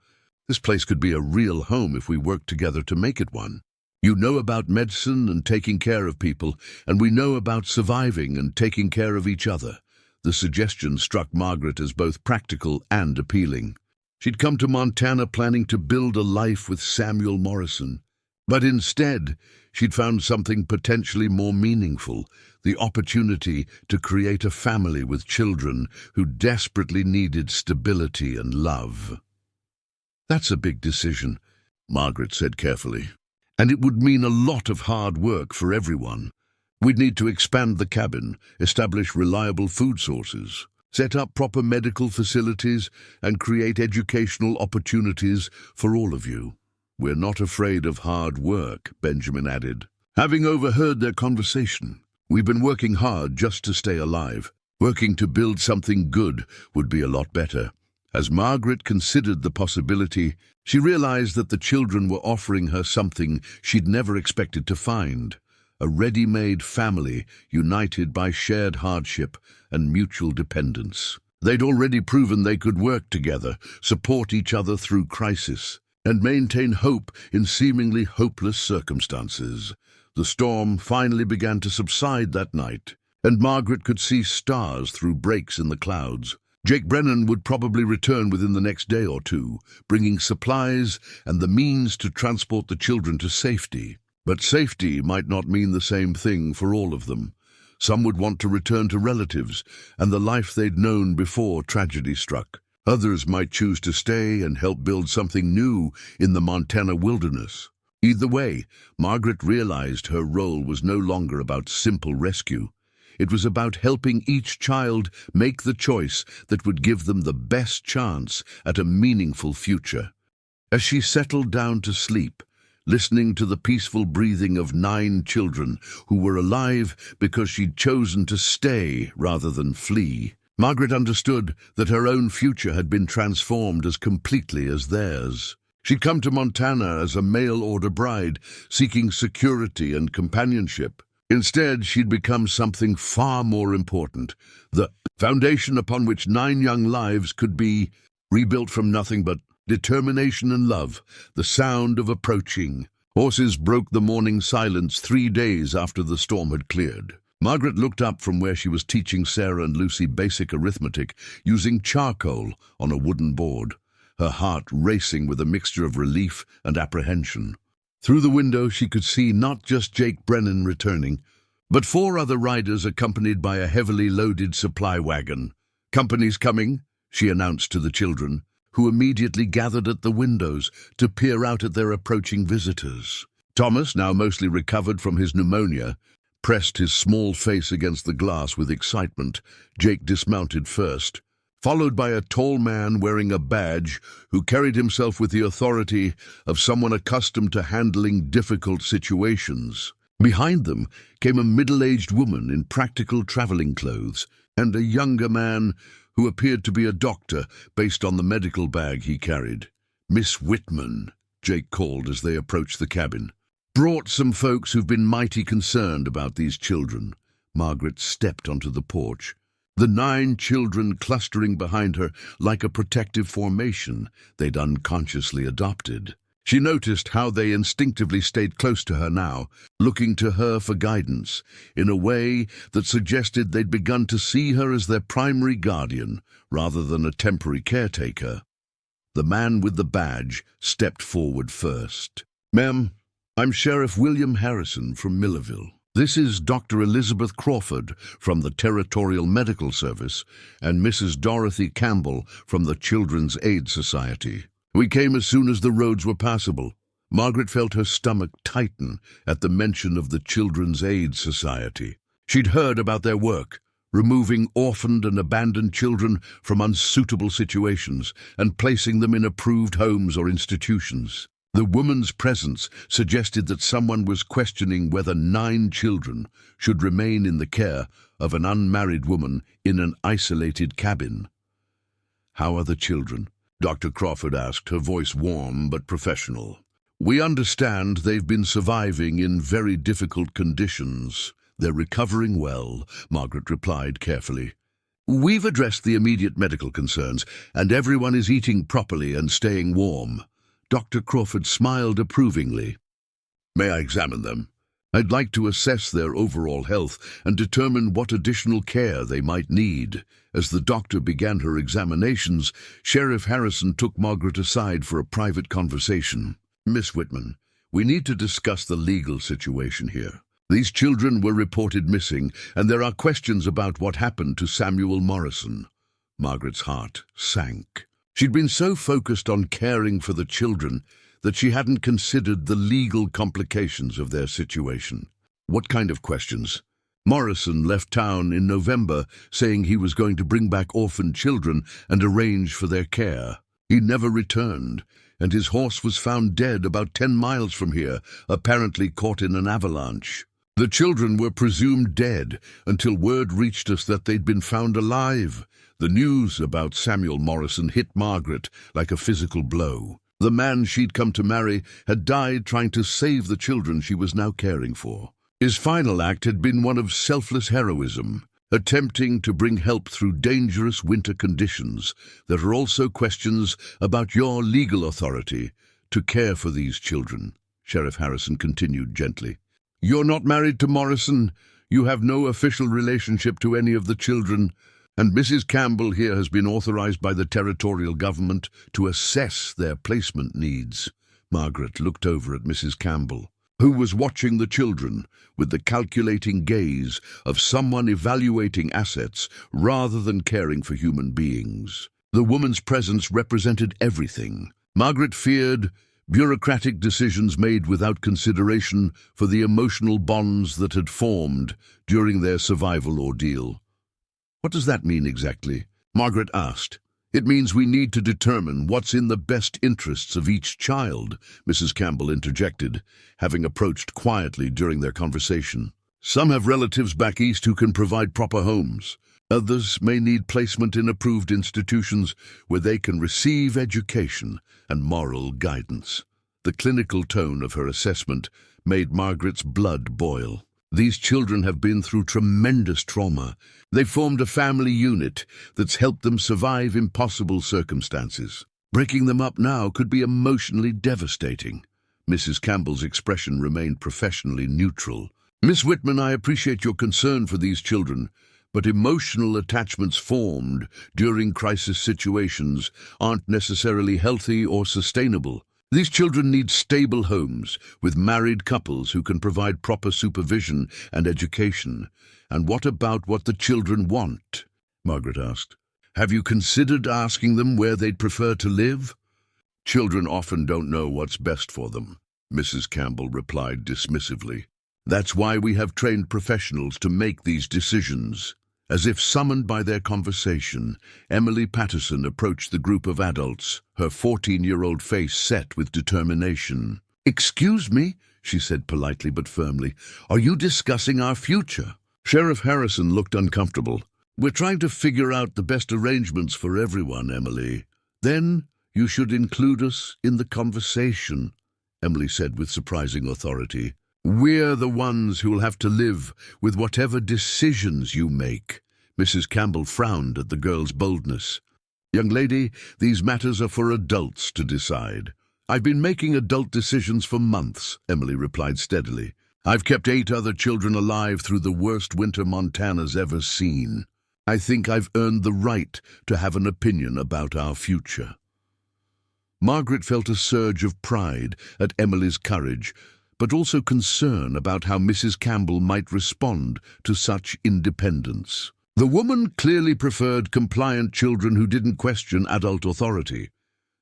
"This place could be a real home if we work together to make it one. You know about medicine and taking care of people, and we know about surviving and taking care of each other." The suggestion struck Margaret as both practical and appealing. She'd come to Montana planning to build a life with Samuel Morrison. But instead, she'd found something potentially more meaningful, the opportunity to create a family with children who desperately needed stability and love. "That's a big decision," Margaret said carefully. "And it would mean a lot of hard work for everyone. We'd need to expand the cabin, establish reliable food sources, set up proper medical facilities, and create educational opportunities for all of you." "We're not afraid of hard work," Benjamin added, having overheard their conversation. "We've been working hard just to stay alive. Working to build something good would be a lot better." As Margaret considered the possibility, she realized that the children were offering her something she'd never expected to find: a ready-made family united by shared hardship and mutual dependence. They'd already proven they could work together, support each other through crisis, and maintain hope in seemingly hopeless circumstances. The storm finally began to subside that night, and Margaret could see stars through breaks in the clouds. Jake Brennan would probably return within the next day or two, bringing supplies and the means to transport the children to safety. But safety might not mean the same thing for all of them. Some would want to return to relatives and the life they'd known before tragedy struck. Others might choose to stay and help build something new in the Montana wilderness. Either way, Margaret realized her role was no longer about simple rescue. It was about helping each child make the choice that would give them the best chance at a meaningful future. As she settled down to sleep, listening to the peaceful breathing of 9 children who were alive because she'd chosen to stay rather than flee, Margaret understood that her own future had been transformed as completely as theirs. She'd come to Montana as a mail-order bride, seeking security and companionship. Instead, she'd become something far more important, the foundation upon which 9 young lives could be rebuilt from nothing but determination and love. The sound of approaching horses broke the morning silence 3 days after the storm had cleared. Margaret looked up from where she was teaching Sarah and Lucy basic arithmetic using charcoal on a wooden board, her heart racing with a mixture of relief and apprehension. Through the window she could see not just Jake Brennan returning, but 4 other riders accompanied by a heavily loaded supply wagon. "Company's coming," she announced to the children, who immediately gathered at the windows to peer out at their approaching visitors. Thomas, now mostly recovered from his pneumonia, pressed his small face against the glass with excitement. Jake dismounted first, followed by a tall man wearing a badge who carried himself with the authority of someone accustomed to handling difficult situations. Behind them came a middle-aged woman in practical traveling clothes and a younger man who appeared to be a doctor based on the medical bag he carried. "Miss Whitman," Jake called as they approached the cabin. "Brought some folks who've been mighty concerned about these children." Margaret stepped onto the porch. the 9 children clustering behind her like a protective formation they'd unconsciously adopted. She noticed how they instinctively stayed close to her now, looking to her for guidance, in a way that suggested they'd begun to see her as their primary guardian, rather than a temporary caretaker. The man with the badge stepped forward first. "Ma'am, I'm Sheriff William Harrison from Millerville. This is Dr. Elizabeth Crawford from the Territorial Medical Service and Mrs. Dorothy Campbell from the Children's Aid Society. We came as soon as the roads were passable." Margaret felt her stomach tighten at the mention of the Children's Aid Society. She'd heard about their work, removing orphaned and abandoned children from unsuitable situations and placing them in approved homes or institutions. The woman's presence suggested that someone was questioning whether 9 children should remain in the care of an unmarried woman in an isolated cabin. "How are the children?" Dr. Crawford asked, her voice warm but professional. "We understand they've been surviving in very difficult conditions. They're recovering well," Margaret replied carefully. "We've addressed the immediate medical concerns, and everyone is eating properly and staying warm." Dr. Crawford smiled approvingly. "May I examine them? I'd like to assess their overall health and determine what additional care they might need." As the doctor began her examinations, Sheriff Harrison took Margaret aside for a private conversation. "Miss Whitman, we need to discuss the legal situation here. These children were reported missing, and there are questions about what happened to Samuel Morrison." Margaret's heart sank. She'd been so focused on caring for the children that she hadn't considered the legal complications of their situation. "What kind of questions?" "Morrison left town in November saying he was going to bring back orphaned children and arrange for their care. He never returned, and his horse was found dead about 10 miles from here, apparently caught in an avalanche. The children were presumed dead until word reached us that they'd been found alive." The news about Samuel Morrison hit Margaret like a physical blow. The man she'd come to marry had died trying to save the children she was now caring for. His final act had been one of selfless heroism, attempting to bring help through dangerous winter conditions. There are also questions about your legal authority to care for these children, Sheriff Harrison continued gently. "You're not married to Morrison. You have no official relationship to any of the children. And Mrs. Campbell here has been authorized by the territorial government to assess their placement needs." Margaret looked over at Mrs. Campbell, who was watching the children with the calculating gaze of someone evaluating assets rather than caring for human beings. The woman's presence represented everything. Margaret feared bureaucratic decisions made without consideration for the emotional bonds that had formed during their survival ordeal. "What does that mean exactly?" Margaret asked. "It means we need to determine what's in the best interests of each child," Mrs. Campbell interjected, having approached quietly during their conversation. "Some have relatives back east who can provide proper homes. Others may need placement in approved institutions where they can receive education and moral guidance." The clinical tone of her assessment made Margaret's blood boil. These children have been through tremendous trauma. They've formed a family unit that's helped them survive impossible circumstances. Breaking them up now could be emotionally devastating. Mrs. Campbell's expression remained professionally neutral. "Miss Whitman, I appreciate your concern for these children, but emotional attachments formed during crisis situations aren't necessarily healthy or sustainable. These children need stable homes with married couples who can provide proper supervision and education. And what about what the children want?" Margaret asked. "Have you considered asking them where they'd prefer to live?" "Children often don't know what's best for them," Mrs. Campbell replied dismissively. "That's why we have trained professionals to make these decisions." As if summoned by their conversation, Emily Patterson approached the group of adults, her 14-year-old face set with determination. "Excuse me," she said politely but firmly, "are you discussing our future?" Sheriff Harrison looked uncomfortable. "We're trying to figure out the best arrangements for everyone, Emily. Then you should include us in the conversation," Emily said with surprising authority. "We're the ones who'll have to live with whatever decisions you make." Mrs. Campbell frowned at the girl's boldness. "Young lady, these matters are for adults to decide." "I've been making adult decisions for months," Emily replied steadily. "I've kept 8 other children alive through the worst winter Montana's ever seen. I think I've earned the right to have an opinion about our future." Margaret felt a surge of pride at Emily's courage, but also concern about how Mrs. Campbell might respond to such independence. The woman clearly preferred compliant children who didn't question adult authority.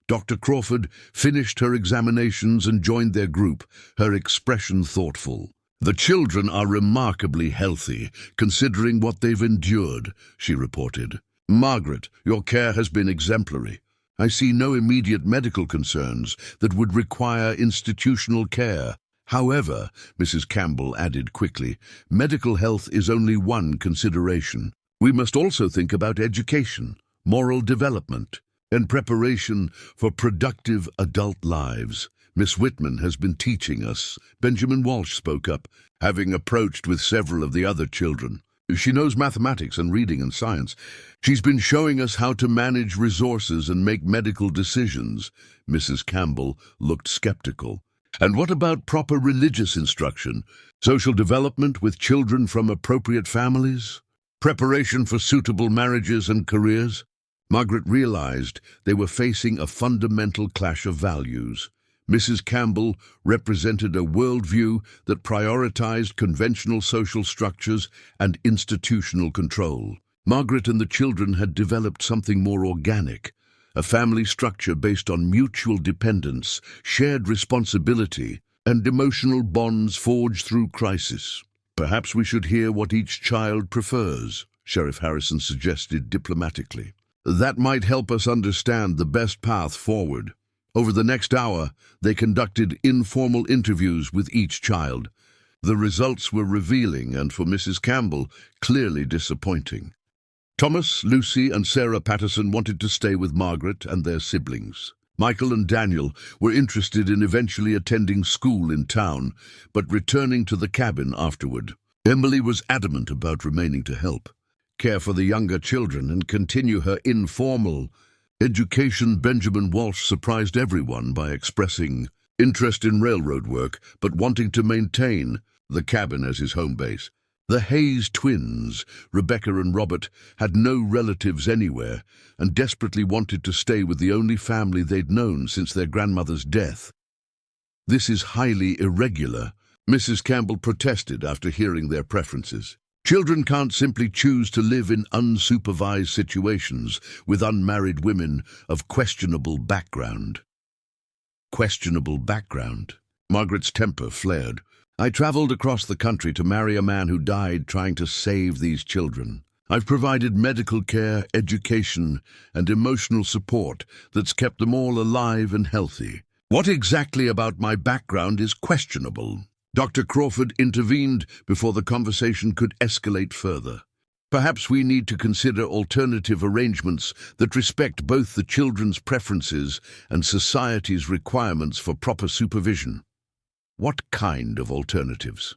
Dr. Crawford finished her examinations and joined their group, her expression thoughtful. "The children are remarkably healthy, considering what they've endured," she reported. "Margaret, your care has been exemplary. I see no immediate medical concerns that would require institutional care. However," Mrs. Campbell added quickly, "medical health is only one consideration. We must also think about education, moral development, and preparation for productive adult lives. Miss Whitman has been teaching us," Benjamin Walsh spoke up, having approached with several of the other children. "She knows mathematics and reading and science. She's been showing us how to manage resources and make medical decisions." Mrs. Campbell looked skeptical. "And what about proper religious instruction, social development with children from appropriate families, preparation for suitable marriages and careers?" Margaret realized they were facing a fundamental clash of values. Mrs. Campbell represented a worldview that prioritized conventional social structures and institutional control. Margaret and the children had developed something more organic, a family structure based on mutual dependence, shared responsibility, and emotional bonds forged through crisis. "Perhaps we should hear what each child prefers," Sheriff Harrison suggested diplomatically. "That might help us understand the best path forward." Over the next hour, they conducted informal interviews with each child. The results were revealing and, for Mrs. Campbell, clearly disappointing. Thomas, Lucy, and Sarah Patterson wanted to stay with Margaret and their siblings. Michael and Daniel were interested in eventually attending school in town, but returning to the cabin afterward. Emily was adamant about remaining to help, care for the younger children, and continue her informal education. Benjamin Walsh surprised everyone by expressing interest in railroad work, but wanting to maintain the cabin as his home base. The Hayes twins, Rebecca and Robert, had no relatives anywhere and desperately wanted to stay with the only family they'd known since their grandmother's death. "This is highly irregular," Mrs. Campbell protested after hearing their preferences. "Children can't simply choose to live in unsupervised situations with unmarried women of questionable background." Questionable background? Margaret's temper flared. "I traveled across the country to marry a man who died trying to save these children. I've provided medical care, education, and emotional support that's kept them all alive and healthy. What exactly about my background is questionable?" Dr. Crawford intervened before the conversation could escalate further. "Perhaps we need to consider alternative arrangements that respect both the children's preferences and society's requirements for proper supervision." "What kind of alternatives?"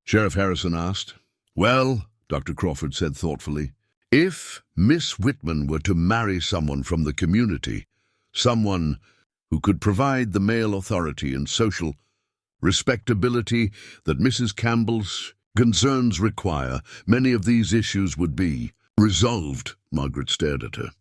Sheriff Harrison asked. "Well," Dr. Crawford said thoughtfully, "if Miss Whitman were to marry someone from the community, someone who could provide the male authority and social respectability that Mrs. Campbell's concerns require, many of these issues would be resolved." Margaret stared at her.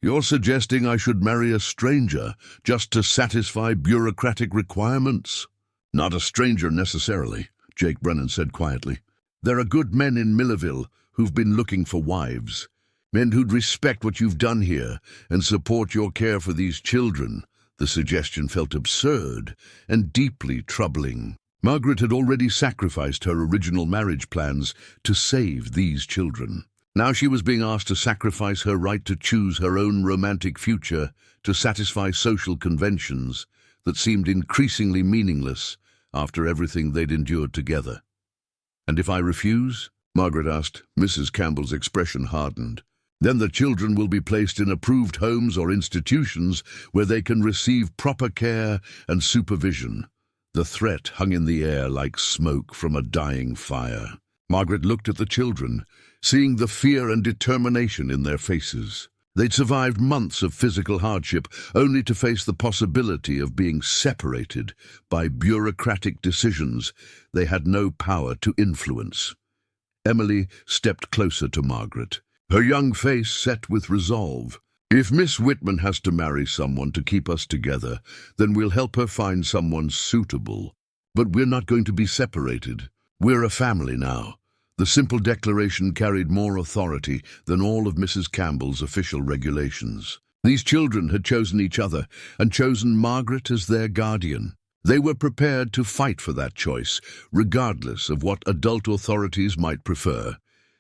"You're suggesting I should marry a stranger just to satisfy bureaucratic requirements?" "Not a stranger necessarily," Jake Brennan said quietly. "There are good men in Millerville who've been looking for wives, men who'd respect what you've done here and support your care for these children." The suggestion felt absurd and deeply troubling. Margaret had already sacrificed her original marriage plans to save these children. Now she was being asked to sacrifice her right to choose her own romantic future to satisfy social conventions that seemed increasingly meaningless after everything they'd endured together. "And if I refuse?" Margaret asked. Mrs. Campbell's expression hardened. "Then the children will be placed in approved homes or institutions where they can receive proper care and supervision." The threat hung in the air like smoke from a dying fire. Margaret looked at the children, seeing the fear and determination in their faces. They'd survived months of physical hardship, only to face the possibility of being separated by bureaucratic decisions they had no power to influence. Emily stepped closer to Margaret, her young face set with resolve. "If Miss Whitman has to marry someone to keep us together, then we'll help her find someone suitable. But we're not going to be separated. We're a family now." The simple declaration carried more authority than all of Mrs. Campbell's official regulations. These children had chosen each other and chosen Margaret as their guardian. They were prepared to fight for that choice, regardless of what adult authorities might prefer.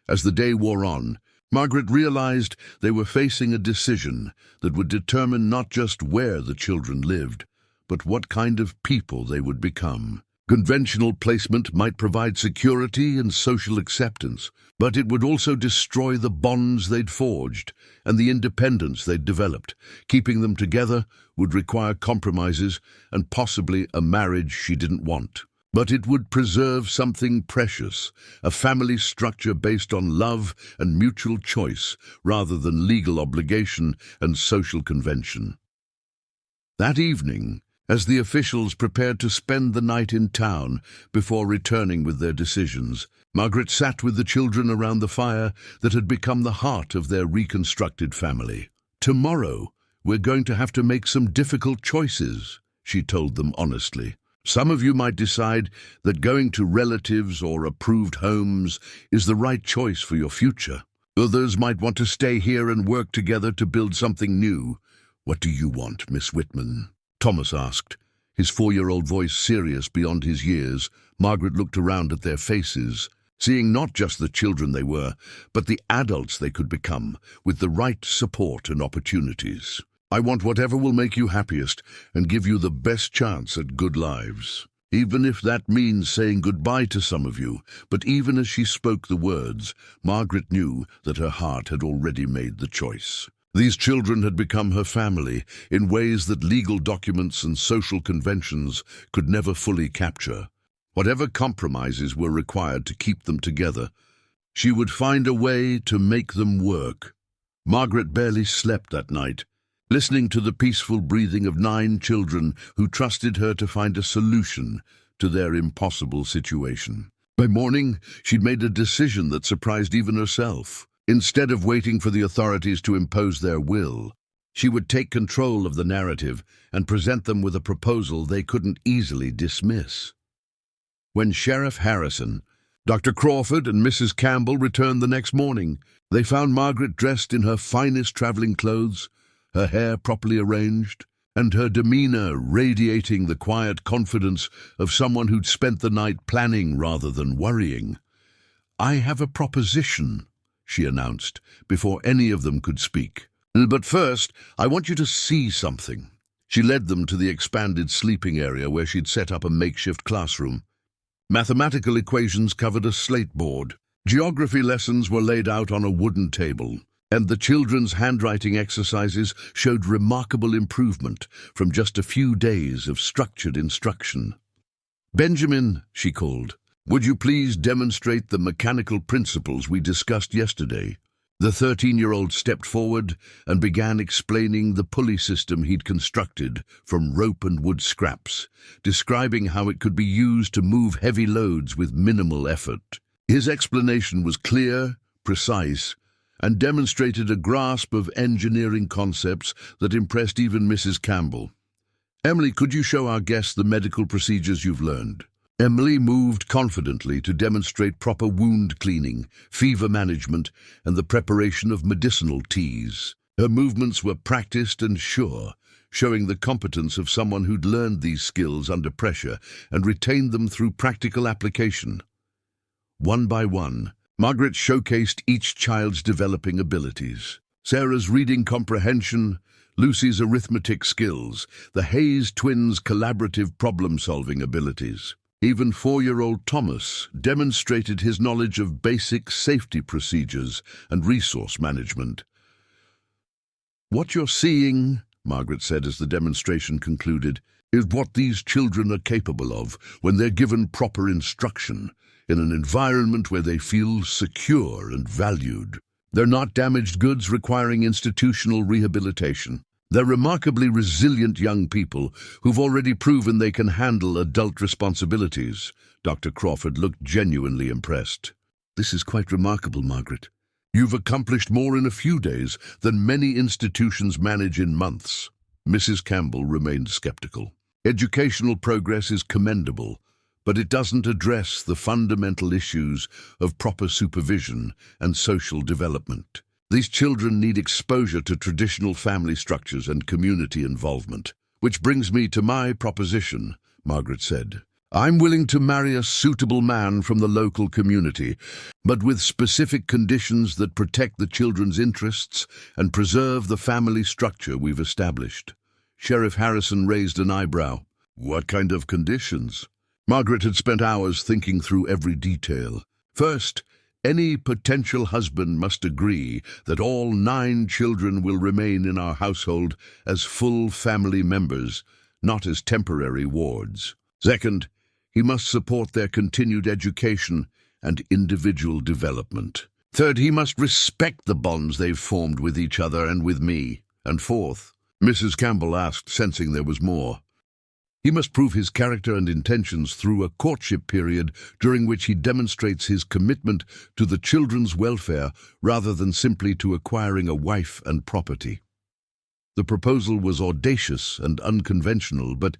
As the day wore on, Margaret realized they were facing a decision that would determine not just where the children lived, but what kind of people they would become. Conventional placement might provide security and social acceptance, but it would also destroy the bonds they'd forged and the independence they'd developed. Keeping them together would require compromises and possibly a marriage she didn't want. But it would preserve something precious, a family structure based on love and mutual choice rather than legal obligation and social convention. That evening, as the officials prepared to spend the night in town before returning with their decisions, Margaret sat with the children around the fire that had become the heart of their reconstructed family. "Tomorrow, we're going to have to make some difficult choices," she told them honestly. "Some of you might decide that going to relatives or approved homes is the right choice for your future. Others might want to stay here and work together to build something new. What do you want, Miss Whitman?" Thomas asked, his 4-year-old voice serious beyond his years. Margaret looked around at their faces, seeing not just the children they were, but the adults they could become, with the right support and opportunities. "I want whatever will make you happiest and give you the best chance at good lives. Even if that means saying goodbye to some of you." But even as she spoke the words, Margaret knew that her heart had already made the choice. These children had become her family in ways that legal documents and social conventions could never fully capture. Whatever compromises were required to keep them together, she would find a way to make them work. Margaret barely slept that night, listening to the peaceful breathing of 9 children who trusted her to find a solution to their impossible situation. By morning, she'd made a decision that surprised even herself. Instead of waiting for the authorities to impose their will, she would take control of the narrative and present them with a proposal they couldn't easily dismiss. When Sheriff Harrison, Dr. Crawford, and Mrs. Campbell returned the next morning, they found Margaret dressed in her finest traveling clothes, her hair properly arranged, and her demeanor radiating the quiet confidence of someone who'd spent the night planning rather than worrying. "I have a proposition," she announced, before any of them could speak. "But first, I want you to see something." She led them to the expanded sleeping area where she'd set up a makeshift classroom. Mathematical equations covered a slate board. Geography lessons were laid out on a wooden table, and the children's handwriting exercises showed remarkable improvement from just a few days of structured instruction. "Benjamin," she called, "would you please demonstrate the mechanical principles we discussed yesterday?" The 13-year-old stepped forward and began explaining the pulley system he'd constructed from rope and wood scraps, describing how it could be used to move heavy loads with minimal effort. His explanation was clear, precise, and demonstrated a grasp of engineering concepts that impressed even Mrs. Campbell. "Emily, could you show our guests the medical procedures you've learned?" Emily moved confidently to demonstrate proper wound cleaning, fever management, and the preparation of medicinal teas. Her movements were practiced and sure, showing the competence of someone who'd learned these skills under pressure and retained them through practical application. One by one, Margaret showcased each child's developing abilities. Sarah's reading comprehension, Lucy's arithmetic skills, the Hayes twins' collaborative problem-solving abilities. Even 4-year-old Thomas demonstrated his knowledge of basic safety procedures and resource management. "What you're seeing," Margaret said as the demonstration concluded, "is what these children are capable of when they're given proper instruction. in an environment where they feel secure and valued. They're not damaged goods requiring institutional rehabilitation. They're remarkably resilient young people who've already proven they can handle adult responsibilities. Dr. Crawford looked genuinely impressed. This is quite remarkable, Margaret. You've accomplished more in a few days than many institutions manage in months. Mrs. Campbell remained skeptical. Educational progress is commendable, but it doesn't address the fundamental issues of proper supervision and social development. These children need exposure to traditional family structures and community involvement. Which brings me to my proposition, Margaret said. I'm willing to marry a suitable man from the local community, but with specific conditions that protect the children's interests and preserve the family structure we've established. Sheriff Harrison raised an eyebrow. What kind of conditions? Margaret had spent hours thinking through every detail. First, any potential husband must agree that all 9 children will remain in our household as full family members, not as temporary wards. Second, he must support their continued education and individual development. Third, he must respect the bonds they've formed with each other and with me. And fourth, Mrs. Campbell asked, sensing there was more, he must prove his character and intentions through a courtship period during which he demonstrates his commitment to the children's welfare rather than simply to acquiring a wife and property. The proposal was audacious and unconventional, but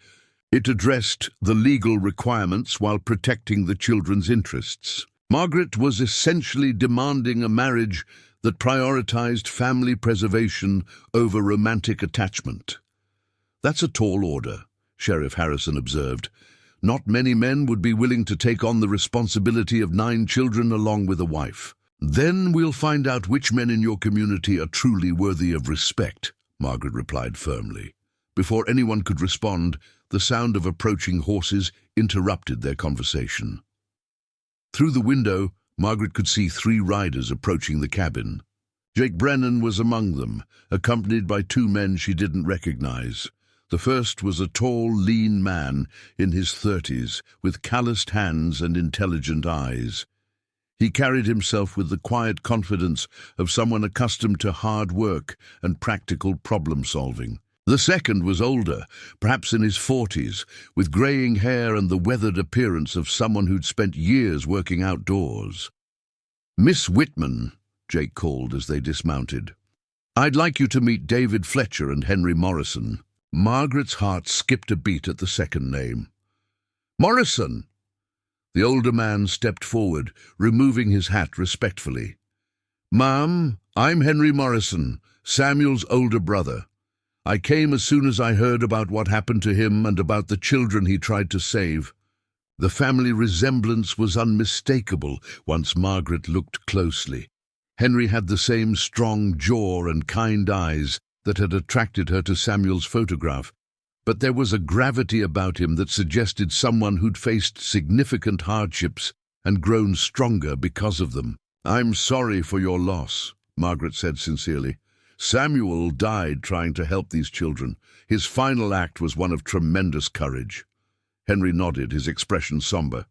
it addressed the legal requirements while protecting the children's interests. Margaret was essentially demanding a marriage that prioritized family preservation over romantic attachment. That's a tall order, Sheriff Harrison observed. Not many men would be willing to take on the responsibility of 9 children along with a wife. Then we'll find out which men in your community are truly worthy of respect, Margaret replied firmly. Before anyone could respond, the sound of approaching horses interrupted their conversation. Through the window, Margaret could see 3 riders approaching the cabin. Jake Brennan was among them, accompanied by 2 men she didn't recognize. The first was a tall, lean man in his 30s, with calloused hands and intelligent eyes. He carried himself with the quiet confidence of someone accustomed to hard work and practical problem-solving. The second was older, perhaps in his 40s, with graying hair and the weathered appearance of someone who'd spent years working outdoors. Miss Whitman, Jake called as they dismounted. I'd like you to meet David Fletcher and Henry Morrison. Margaret's heart skipped a beat at the second name. Morrison! The older man stepped forward, removing his hat respectfully. Ma'am, I'm Henry Morrison, Samuel's older brother. I came as soon as I heard about what happened to him and about the children he tried to save. The family resemblance was unmistakable once Margaret looked closely. Henry had the same strong jaw and kind eyes that had attracted her to Samuel's photograph, but there was a gravity about him that suggested someone who'd faced significant hardships and grown stronger because of them. I'm sorry for your loss, Margaret said sincerely. Samuel died trying to help these children. His final act was one of tremendous courage. Henry nodded, his expression somber.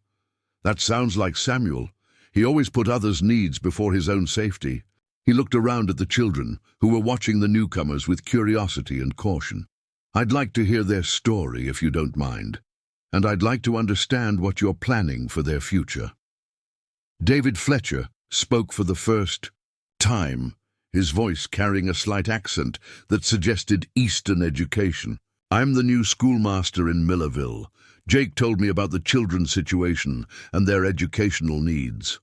That sounds like Samuel. He always put others' needs before his own safety. He looked around at the children, who were watching the newcomers with curiosity and caution. I'd like to hear their story, if you don't mind, and I'd like to understand what you're planning for their future. David Fletcher spoke for the first time, his voice carrying a slight accent that suggested Eastern education. I'm the new schoolmaster in Millerville. Jake told me about the children's situation and their educational needs.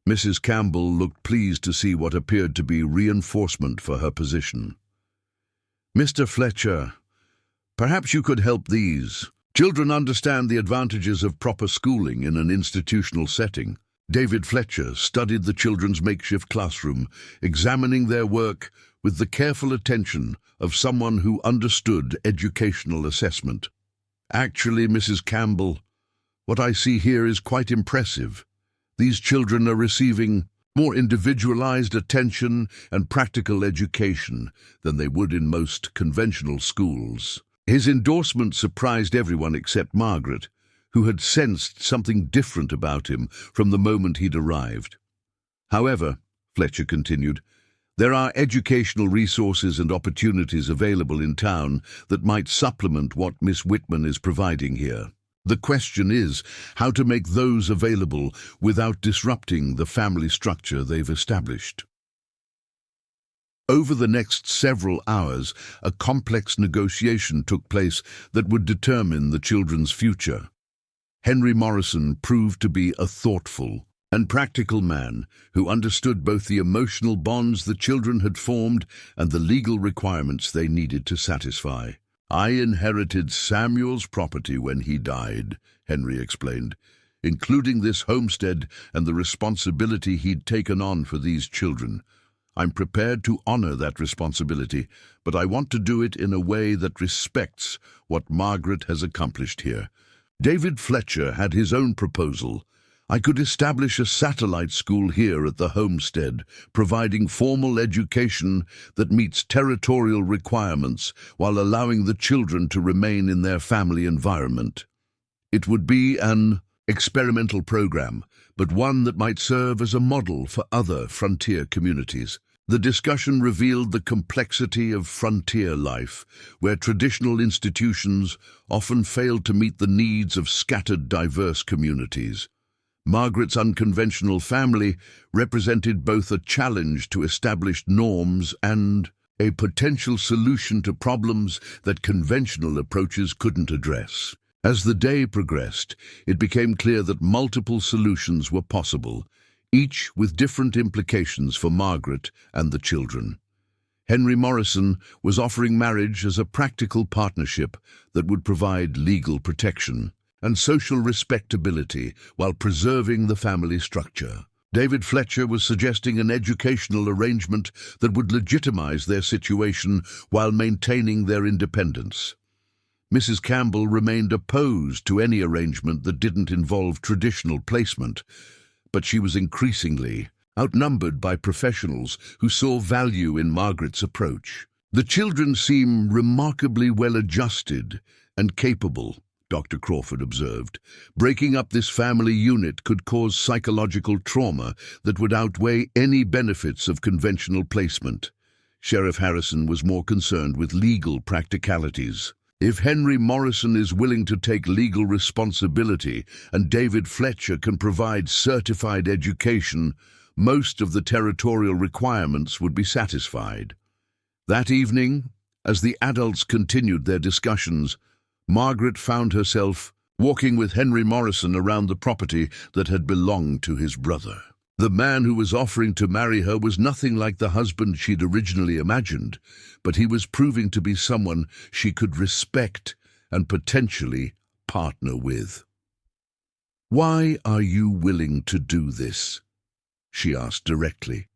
Mrs. Campbell looked pleased to see what appeared to be reinforcement for her position. Mr. Fletcher, perhaps you could help these. Children understand the advantages of proper schooling in an institutional setting. David Fletcher studied the children's makeshift classroom, examining their work with the careful attention of someone who understood educational assessment. Actually, Mrs. Campbell, what I see here is quite impressive. These children are receiving more individualized attention and practical education than they would in most conventional schools. His endorsement surprised everyone except Margaret, who had sensed something different about him from the moment he'd arrived. "However," Fletcher continued, "there are educational resources and opportunities available in town that might supplement what Miss Whitman is providing here. The question is how to make those available without disrupting the family structure they've established." Over the next several hours, a complex negotiation took place that would determine the children's future. Henry Morrison proved to be a thoughtful and practical man who understood both the emotional bonds the children had formed and the legal requirements they needed to satisfy. "I inherited Samuel's property when he died," Henry explained, "including this homestead and the responsibility he'd taken on for these children. I'm prepared to honor that responsibility, but I want to do it in a way that respects what Margaret has accomplished here." David Fletcher had his own proposal. "I could establish a satellite school here at the homestead, providing formal education that meets territorial requirements while allowing the children to remain in their family environment. It would be an experimental program, but one that might serve as a model for other frontier communities." The discussion revealed the complexity of frontier life, where traditional institutions often failed to meet the needs of scattered, diverse communities. Margaret's unconventional family represented both a challenge to established norms and a potential solution to problems that conventional approaches couldn't address. As the day progressed, it became clear that multiple solutions were possible, each with different implications for Margaret and the children. Henry Morrison was offering marriage as a practical partnership that would provide legal protection and social respectability while preserving the family structure. David Fletcher was suggesting an educational arrangement that would legitimize their situation while maintaining their independence. Mrs. Campbell remained opposed to any arrangement that didn't involve traditional placement, but she was increasingly outnumbered by professionals who saw value in Margaret's approach. "The children seem remarkably well-adjusted and capable," Dr. Crawford observed. "Breaking up this family unit could cause psychological trauma that would outweigh any benefits of conventional placement." Sheriff Harrison was more concerned with legal practicalities. "If Henry Morrison is willing to take legal responsibility and David Fletcher can provide certified education, most of the territorial requirements would be satisfied." That evening, as the adults continued their discussions, Margaret found herself walking with Henry Morrison around the property that had belonged to his brother. The man who was offering to marry her was nothing like the husband she'd originally imagined, but he was proving to be someone she could respect and potentially partner with. "Why are you willing to do this?" she asked directly.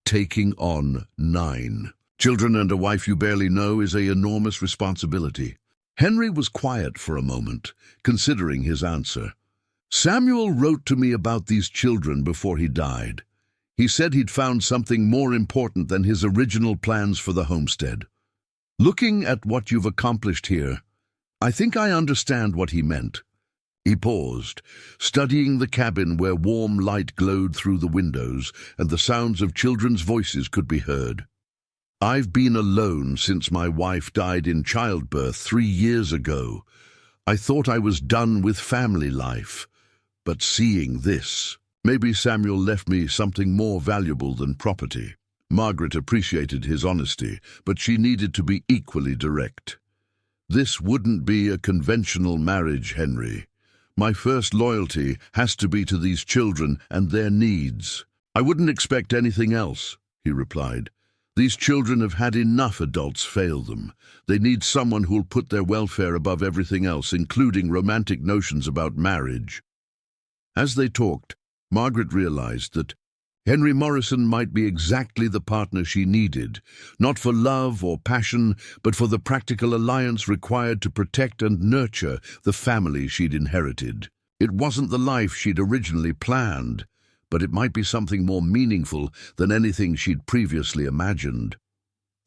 "Taking on 9 children and a wife you barely know is an enormous responsibility." Henry was quiet for a moment, considering his answer. "Samuel wrote to me about these children before he died. He said he'd found something more important than his original plans for the homestead. Looking at what you've accomplished here, I think I understand what he meant." He paused, studying the cabin where warm light glowed through the windows and the sounds of children's voices could be heard. "I've been alone since my wife died in childbirth 3 years ago. I thought I was done with family life. But seeing this, maybe Samuel left me something more valuable than property." Margaret appreciated his honesty, but she needed to be equally direct. "This wouldn't be a conventional marriage, Henry. My first loyalty has to be to these children and their needs." "I wouldn't expect anything else," he replied. "These children have had enough adults fail them. They need someone who'll put their welfare above everything else, including romantic notions about marriage." As they talked, Margaret realized that Henry Morrison might be exactly the partner she needed, not for love or passion, but for the practical alliance required to protect and nurture the family she'd inherited. It wasn't the life she'd originally planned, but it might be something more meaningful than anything she'd previously imagined.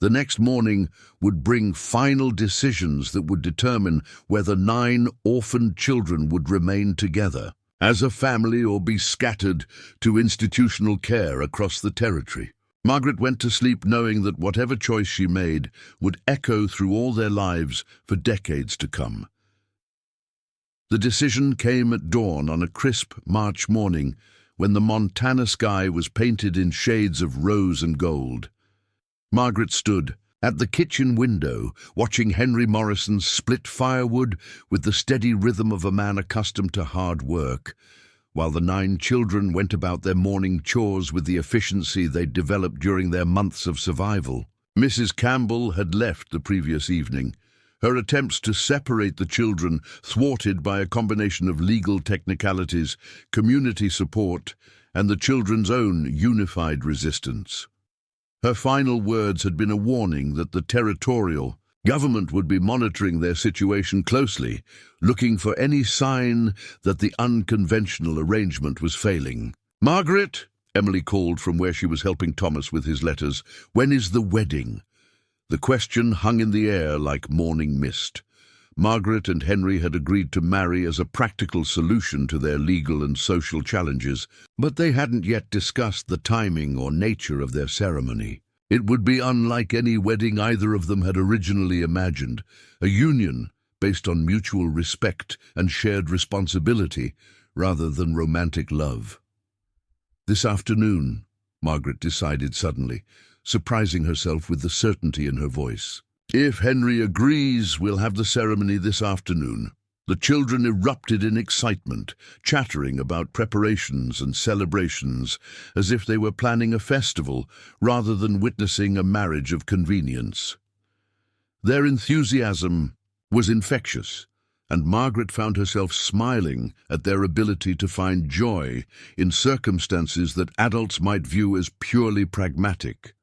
The next morning would bring final decisions that would determine whether 9 orphaned children would remain together as a family or be scattered to institutional care across the territory. Margaret went to sleep knowing that whatever choice she made would echo through all their lives for decades to come. The decision came at dawn on a crisp March morning when the Montana sky was painted in shades of rose and gold. Margaret stood at the kitchen window, watching Henry Morrison split firewood with the steady rhythm of a man accustomed to hard work, while the 9 children went about their morning chores with the efficiency they'd developed during their months of survival. Mrs. Campbell had left the previous evening, her attempts to separate the children thwarted by a combination of legal technicalities, community support, and the children's own unified resistance. Her final words had been a warning that the territorial government would be monitoring their situation closely, looking for any sign that the unconventional arrangement was failing. "Margaret," Emily called from where she was helping Thomas with his letters, "when is the wedding?" The question hung in the air like morning mist. Margaret and Henry had agreed to marry as a practical solution to their legal and social challenges, but they hadn't yet discussed the timing or nature of their ceremony. It would be unlike any wedding either of them had originally imagined, a union based on mutual respect and shared responsibility rather than romantic love. "This afternoon," Margaret decided suddenly, surprising herself with the certainty in her voice. "If Henry agrees, we'll have the ceremony this afternoon." The children erupted in excitement, chattering about preparations and celebrations, as if they were planning a festival rather than witnessing a marriage of convenience. Their enthusiasm was infectious, and Margaret found herself smiling at their ability to find joy in circumstances that adults might view as purely pragmatic.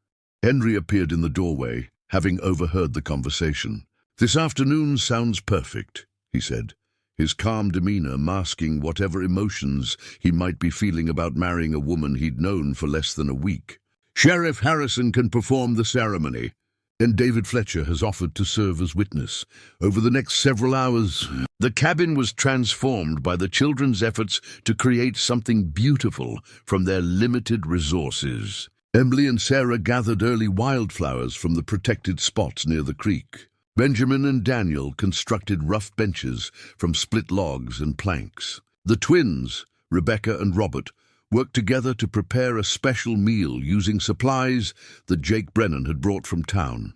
Henry appeared in the doorway, having overheard the conversation. "This afternoon sounds perfect," he said, his calm demeanor masking whatever emotions he might be feeling about marrying a woman he'd known for less than a week. "Sheriff Harrison can perform the ceremony, and David Fletcher has offered to serve as witness. Over the next several hours, the cabin was transformed by the children's efforts to create something beautiful from their limited resources. Emily and Sarah gathered early wildflowers from the protected spots near the creek. Benjamin and Daniel constructed rough benches from split logs and planks. The twins, Rebecca and Robert, worked together to prepare a special meal using supplies that Jake Brennan had brought from town.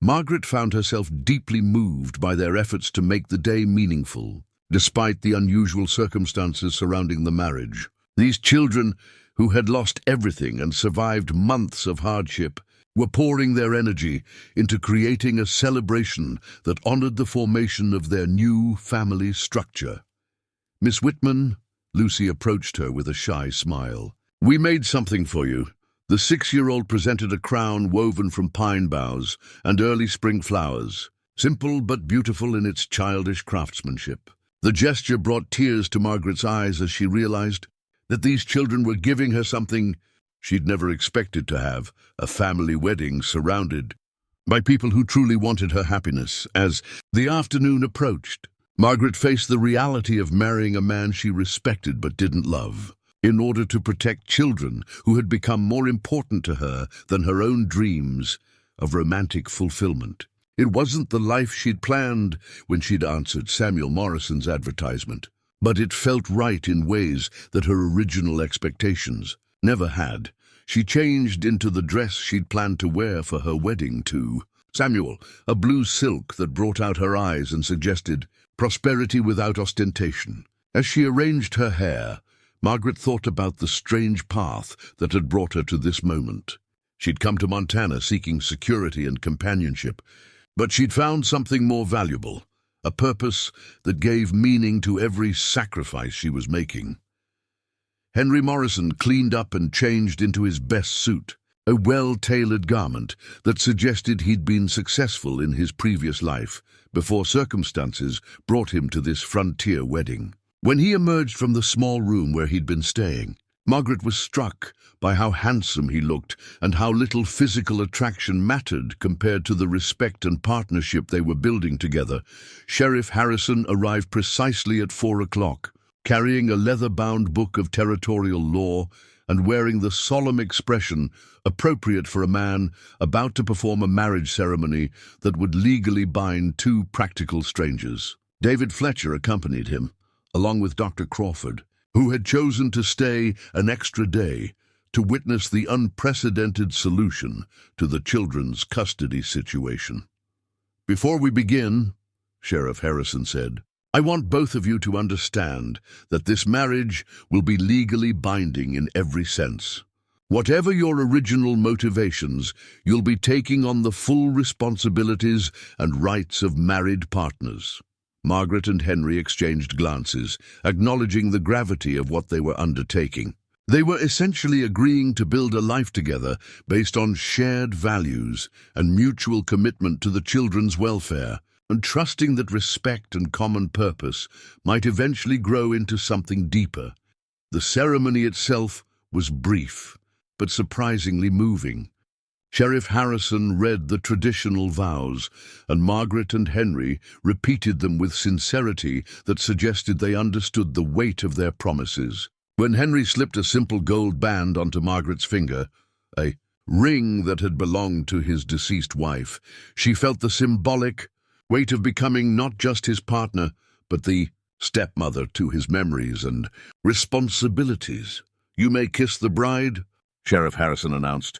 Margaret found herself deeply moved by their efforts to make the day meaningful, despite the unusual circumstances surrounding the marriage. These children, who had lost everything and survived months of hardship, were pouring their energy into creating a celebration that honored the formation of their new family structure. "Miss Whitman," Lucy approached her with a shy smile. "We made something for you." The 6-year-old presented a crown woven from pine boughs and early spring flowers, simple but beautiful in its childish craftsmanship. The gesture brought tears to Margaret's eyes as she realized that these children were giving her something she'd never expected to have, a family wedding surrounded by people who truly wanted her happiness. As the afternoon approached, Margaret faced the reality of marrying a man she respected but didn't love, in order to protect children who had become more important to her than her own dreams of romantic fulfillment. It wasn't the life she'd planned when she'd answered Samuel Morrison's advertisement, but it felt right in ways that her original expectations never had. She changed into the dress she'd planned to wear for her wedding to Samuel, a blue silk that brought out her eyes and suggested prosperity without ostentation. As she arranged her hair, Margaret thought about the strange path that had brought her to this moment. She'd come to Montana seeking security and companionship, but she'd found something more valuable, a purpose that gave meaning to every sacrifice she was making. Henry Morrison cleaned up and changed into his best suit, a well-tailored garment that suggested he'd been successful in his previous life before circumstances brought him to this frontier wedding. When he emerged from the small room where he'd been staying, Margaret was struck by how handsome he looked and how little physical attraction mattered compared to the respect and partnership they were building together. Sheriff Harrison arrived precisely at 4 o'clock, carrying a leather-bound book of territorial law and wearing the solemn expression appropriate for a man about to perform a marriage ceremony that would legally bind two practical strangers. David Fletcher accompanied him, along with Dr. Crawford, who had chosen to stay an extra day to witness the unprecedented solution to the children's custody situation. "Before we begin," Sheriff Harrison said, "I want both of you to understand that this marriage will be legally binding in every sense. Whatever your original motivations, you'll be taking on the full responsibilities and rights of married partners." Margaret and Henry exchanged glances, acknowledging the gravity of what they were undertaking. They were essentially agreeing to build a life together based on shared values and mutual commitment to the children's welfare, and trusting that respect and common purpose might eventually grow into something deeper. The ceremony itself was brief, but surprisingly moving. Sheriff Harrison read the traditional vows, and Margaret and Henry repeated them with sincerity that suggested they understood the weight of their promises. When Henry slipped a simple gold band onto Margaret's finger, a ring that had belonged to his deceased wife, she felt the symbolic weight of becoming not just his partner, but the stepmother to his memories and responsibilities. "You may kiss the bride," Sheriff Harrison announced,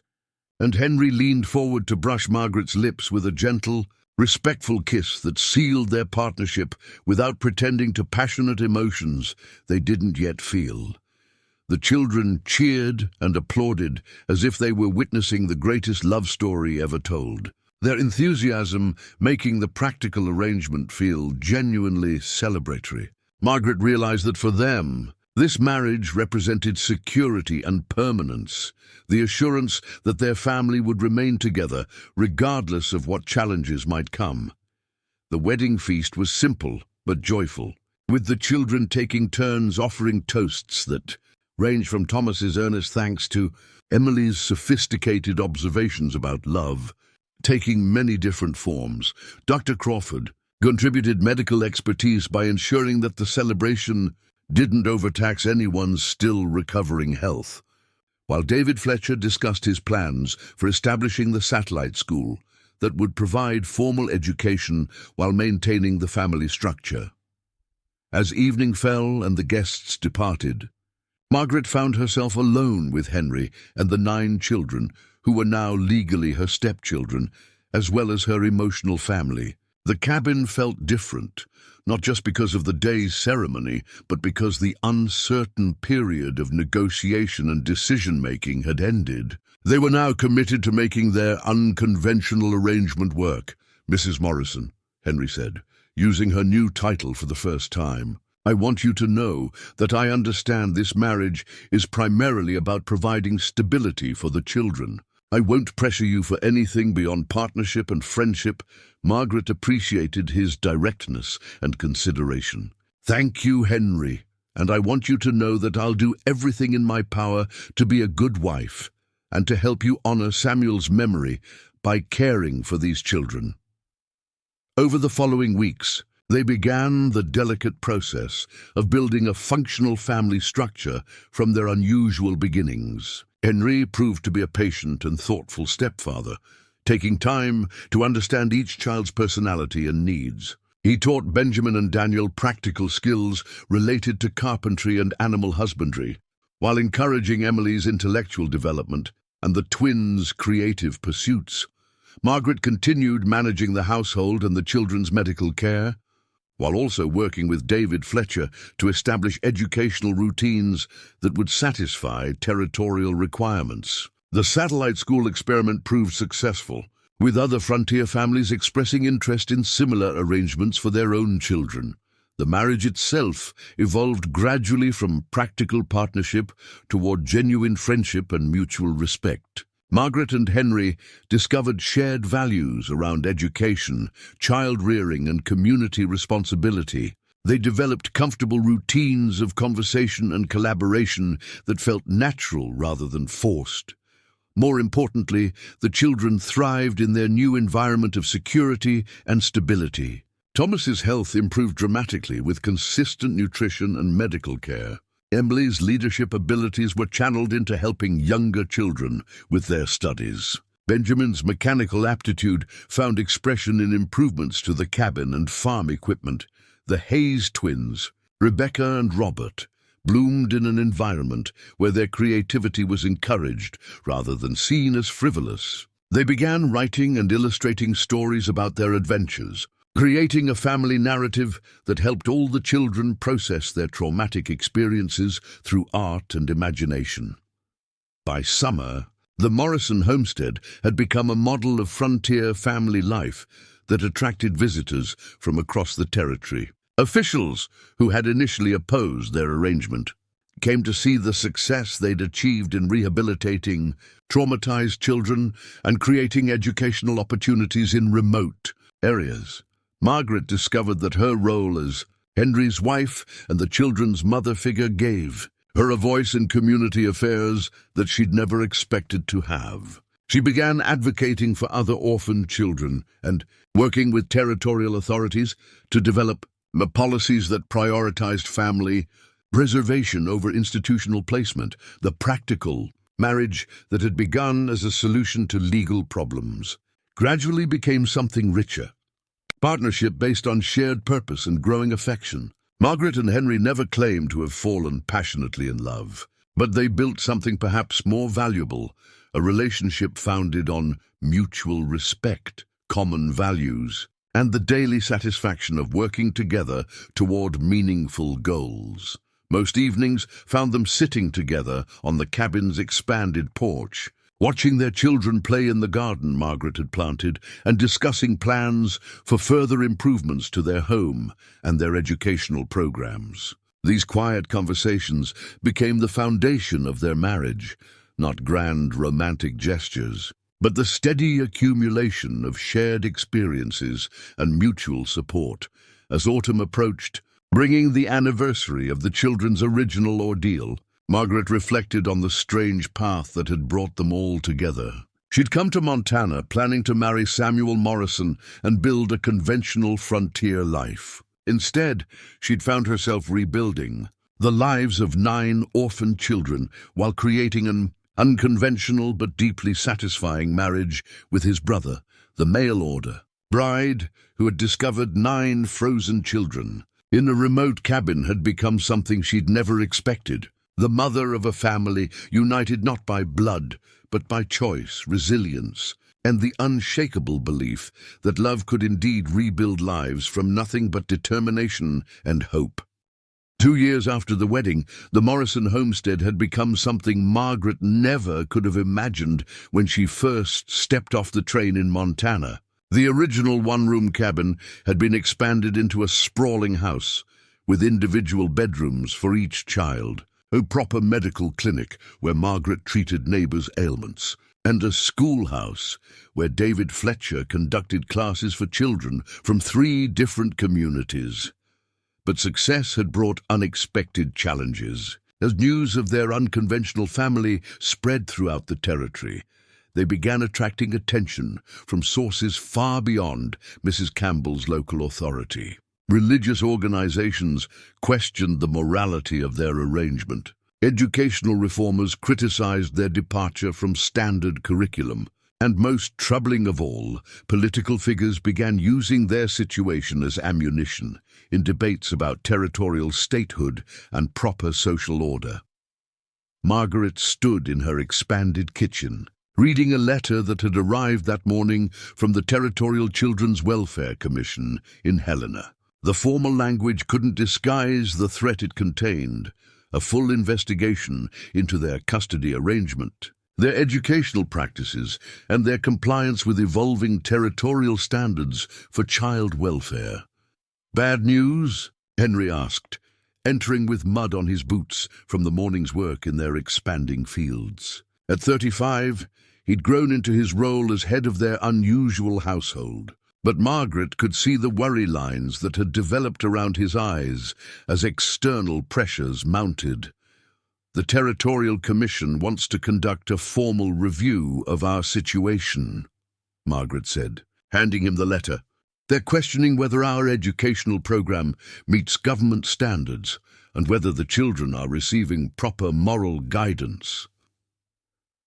and Henry leaned forward to brush Margaret's lips with a gentle, respectful kiss that sealed their partnership without pretending to passionate emotions they didn't yet feel. The children cheered and applauded as if they were witnessing the greatest love story ever told, their enthusiasm making the practical arrangement feel genuinely celebratory. Margaret realized that for them, this marriage represented security and permanence, the assurance that their family would remain together regardless of what challenges might come. The wedding feast was simple but joyful, with the children taking turns offering toasts that ranged from Thomas's earnest thanks to Emily's sophisticated observations about love, taking many different forms. Dr. Crawford contributed medical expertise by ensuring that the celebration didn't overtax anyone's still recovering health, while David Fletcher discussed his plans for establishing the satellite school that would provide formal education while maintaining the family structure. As evening fell and the guests departed, Margaret found herself alone with Henry and the 9 children, who were now legally her stepchildren, as well as her emotional family. The cabin felt different, not just because of the day's ceremony, but because the uncertain period of negotiation and decision-making had ended. They were now committed to making their unconventional arrangement work. "Mrs. Morrison," Henry said, using her new title for the first time, "I want you to know that I understand this marriage is primarily about providing stability for the children. I won't pressure you for anything beyond partnership and friendship." Margaret appreciated his directness and consideration. "Thank you, Henry, and I want you to know that I'll do everything in my power to be a good wife and to help you honor Samuel's memory by caring for these children." Over the following weeks, they began the delicate process of building a functional family structure from their unusual beginnings. Henry proved to be a patient and thoughtful stepfather, taking time to understand each child's personality and needs. He taught Benjamin and Daniel practical skills related to carpentry and animal husbandry, while encouraging Emily's intellectual development and the twins' creative pursuits. Margaret continued managing the household and the children's medical care, while also working with David Fletcher to establish educational routines that would satisfy territorial requirements. The satellite school experiment proved successful, with other frontier families expressing interest in similar arrangements for their own children. The marriage itself evolved gradually from practical partnership toward genuine friendship and mutual respect. Margaret and Henry discovered shared values around education, child rearing, and community responsibility. They developed comfortable routines of conversation and collaboration that felt natural rather than forced. More importantly, the children thrived in their new environment of security and stability. Thomas's health improved dramatically with consistent nutrition and medical care. Emily's leadership abilities were channeled into helping younger children with their studies. Benjamin's mechanical aptitude found expression in improvements to the cabin and farm equipment. The Hayes twins, Rebecca and Robert, bloomed in an environment where their creativity was encouraged rather than seen as frivolous. They began writing and illustrating stories about their adventures, creating a family narrative that helped all the children process their traumatic experiences through art and imagination. By summer, the Morrison homestead had become a model of frontier family life that attracted visitors from across the territory. Officials, who had initially opposed their arrangement, came to see the success they'd achieved in rehabilitating traumatized children and creating educational opportunities in remote areas. Margaret discovered that her role as Henry's wife and the children's mother figure gave her a voice in community affairs that she'd never expected to have. She began advocating for other orphaned children and working with territorial authorities to develop policies that prioritized family preservation over institutional placement, the practical marriage that had begun as a solution to legal problems gradually became something richer. Partnership based on shared purpose and growing affection. Margaret and Henry never claimed to have fallen passionately in love, but they built something perhaps more valuable, a relationship founded on mutual respect, common values, and the daily satisfaction of working together toward meaningful goals. Most evenings found them sitting together on the cabin's expanded porch, watching their children play in the garden Margaret had planted and discussing plans for further improvements to their home and their educational programs. These quiet conversations became the foundation of their marriage, not grand romantic gestures, but the steady accumulation of shared experiences and mutual support. As autumn approached, bringing the anniversary of the children's original ordeal, Margaret reflected on the strange path that had brought them all together. She'd come to Montana planning to marry Samuel Morrison and build a conventional frontier life. Instead, she'd found herself rebuilding the lives of 9 orphaned children while creating an unconventional but deeply satisfying marriage with his brother, the mail order bride who had discovered 9 frozen children in a remote cabin had become something she'd never expected. The mother of a family united not by blood, but by choice, resilience, and the unshakable belief that love could indeed rebuild lives from nothing but determination and hope. 2 years after the wedding, the Morrison homestead had become something Margaret never could have imagined when she first stepped off the train in Montana. The original one-room cabin had been expanded into a sprawling house, with individual bedrooms for each child, a proper medical clinic where Margaret treated neighbors' ailments, and a schoolhouse where David Fletcher conducted classes for children from 3 different communities. But success had brought unexpected challenges. As news of their unconventional family spread throughout the territory, they began attracting attention from sources far beyond Mrs. Campbell's local authority. Religious organizations questioned the morality of their arrangement. Educational reformers criticized their departure from standard curriculum. And most troubling of all, political figures began using their situation as ammunition in debates about territorial statehood and proper social order. Margaret stood in her expanded kitchen, reading a letter that had arrived that morning from the Territorial Children's Welfare Commission in Helena. The formal language couldn't disguise the threat it contained, a full investigation into their custody arrangement, their educational practices, and their compliance with evolving territorial standards for child welfare. "Bad news?" Henry asked, entering with mud on his boots from the morning's work in their expanding fields. At 35, he'd grown into his role as head of their unusual household. But Margaret could see the worry lines that had developed around his eyes as external pressures mounted. "The Territorial Commission wants to conduct a formal review of our situation," Margaret said, handing him the letter. "They're questioning whether our educational program meets government standards and whether the children are receiving proper moral guidance."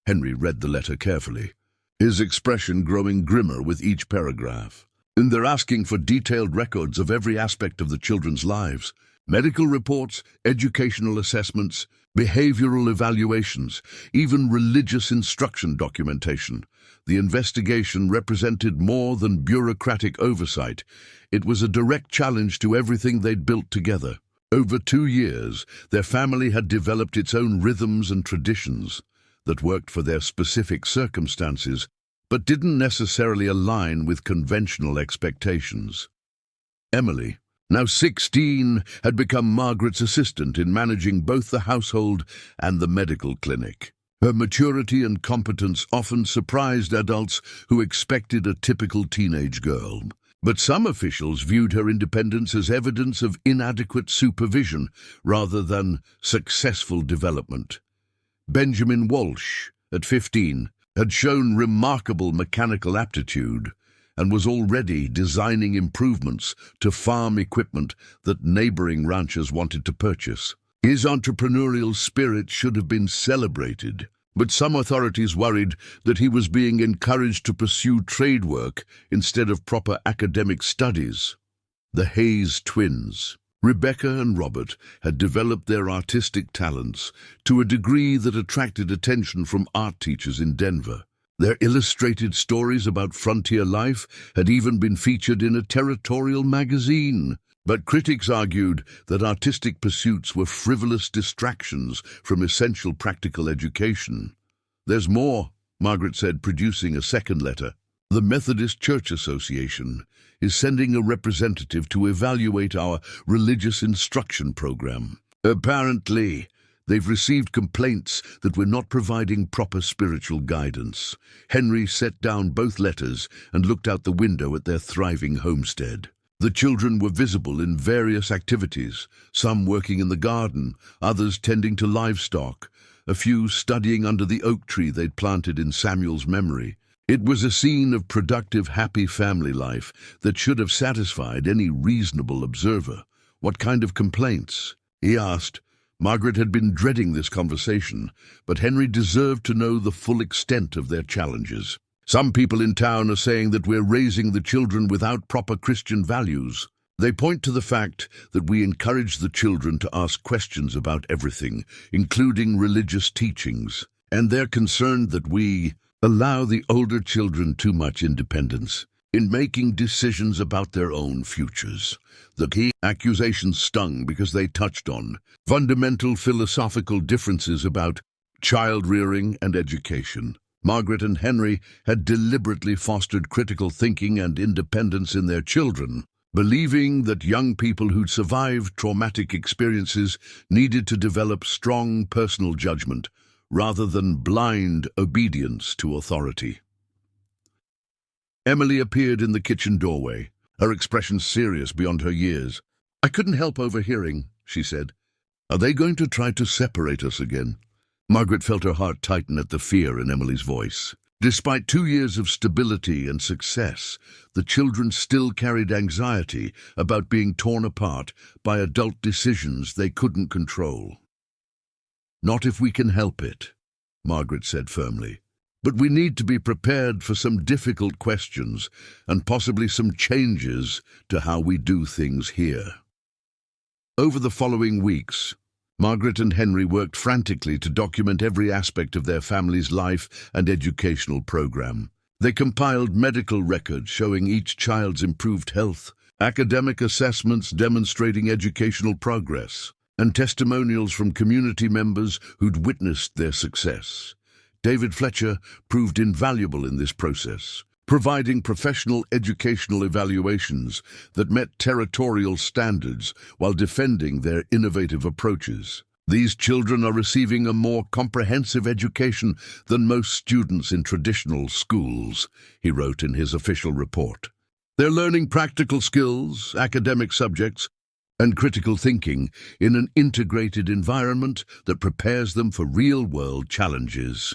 Henry read the letter carefully, his expression growing grimmer with each paragraph. "And they're asking for detailed records of every aspect of the children's lives. Medical reports, educational assessments, behavioral evaluations, even religious instruction documentation. The investigation represented more than bureaucratic oversight. It was a direct challenge to everything they'd built together. Over 2 years, their family had developed its own rhythms and traditions that worked for their specific circumstances, but didn't necessarily align with conventional expectations." Emily, now 16, had become Margaret's assistant in managing both the household and the medical clinic. Her maturity and competence often surprised adults who expected a typical teenage girl. But some officials viewed her independence as evidence of inadequate supervision rather than successful development. Benjamin Walsh, at 15, had shown remarkable mechanical aptitude and was already designing improvements to farm equipment that neighboring ranchers wanted to purchase. His entrepreneurial spirit should have been celebrated, but some authorities worried that he was being encouraged to pursue trade work instead of proper academic studies. The Hayes twins, Rebecca and Robert, had developed their artistic talents to a degree that attracted attention from art teachers in Denver. Their illustrated stories about frontier life had even been featured in a territorial magazine. But critics argued that artistic pursuits were frivolous distractions from essential practical education. "There's more," Margaret said, producing a second letter. "The Methodist Church Association is sending a representative to evaluate our religious instruction program. Apparently, they've received complaints that we're not providing proper spiritual guidance." Henry set down both letters and looked out the window at their thriving homestead. The children were visible in various activities, some working in the garden, others tending to livestock, a few studying under the oak tree they'd planted in Samuel's memory. It was a scene of productive, happy family life that should have satisfied any reasonable observer. "What kind of complaints?" he asked. Margaret had been dreading this conversation, but Henry deserved to know the full extent of their challenges. "Some people in town are saying that we're raising the children without proper Christian values. They point to the fact that we encourage the children to ask questions about everything, including religious teachings, and they're concerned that we allow the older children too much independence in making decisions about their own futures." The key accusations stung because they touched on fundamental philosophical differences about child-rearing and education. Margaret and Henry had deliberately fostered critical thinking and independence in their children, believing that young people who'd survived traumatic experiences needed to develop strong personal judgment rather than blind obedience to authority. Emily appeared in the kitchen doorway, her expression serious beyond her years. "I couldn't help overhearing," she said. "Are they going to try to separate us again?" Margaret felt her heart tighten at the fear in Emily's voice. Despite 2 years of stability and success, the children still carried anxiety about being torn apart by adult decisions they couldn't control. "Not if we can help it," Margaret said firmly. "But we need to be prepared for some difficult questions and possibly some changes to how we do things here." Over the following weeks, Margaret and Henry worked frantically to document every aspect of their family's life and educational program. They compiled medical records showing each child's improved health, academic assessments demonstrating educational progress, and testimonials from community members who'd witnessed their success. David Fletcher proved invaluable in this process, providing professional educational evaluations that met territorial standards while defending their innovative approaches. "These children are receiving a more comprehensive education than most students in traditional schools," he wrote in his official report. They're learning practical skills, academic subjects, and critical thinking in an integrated environment that prepares them for real-world challenges.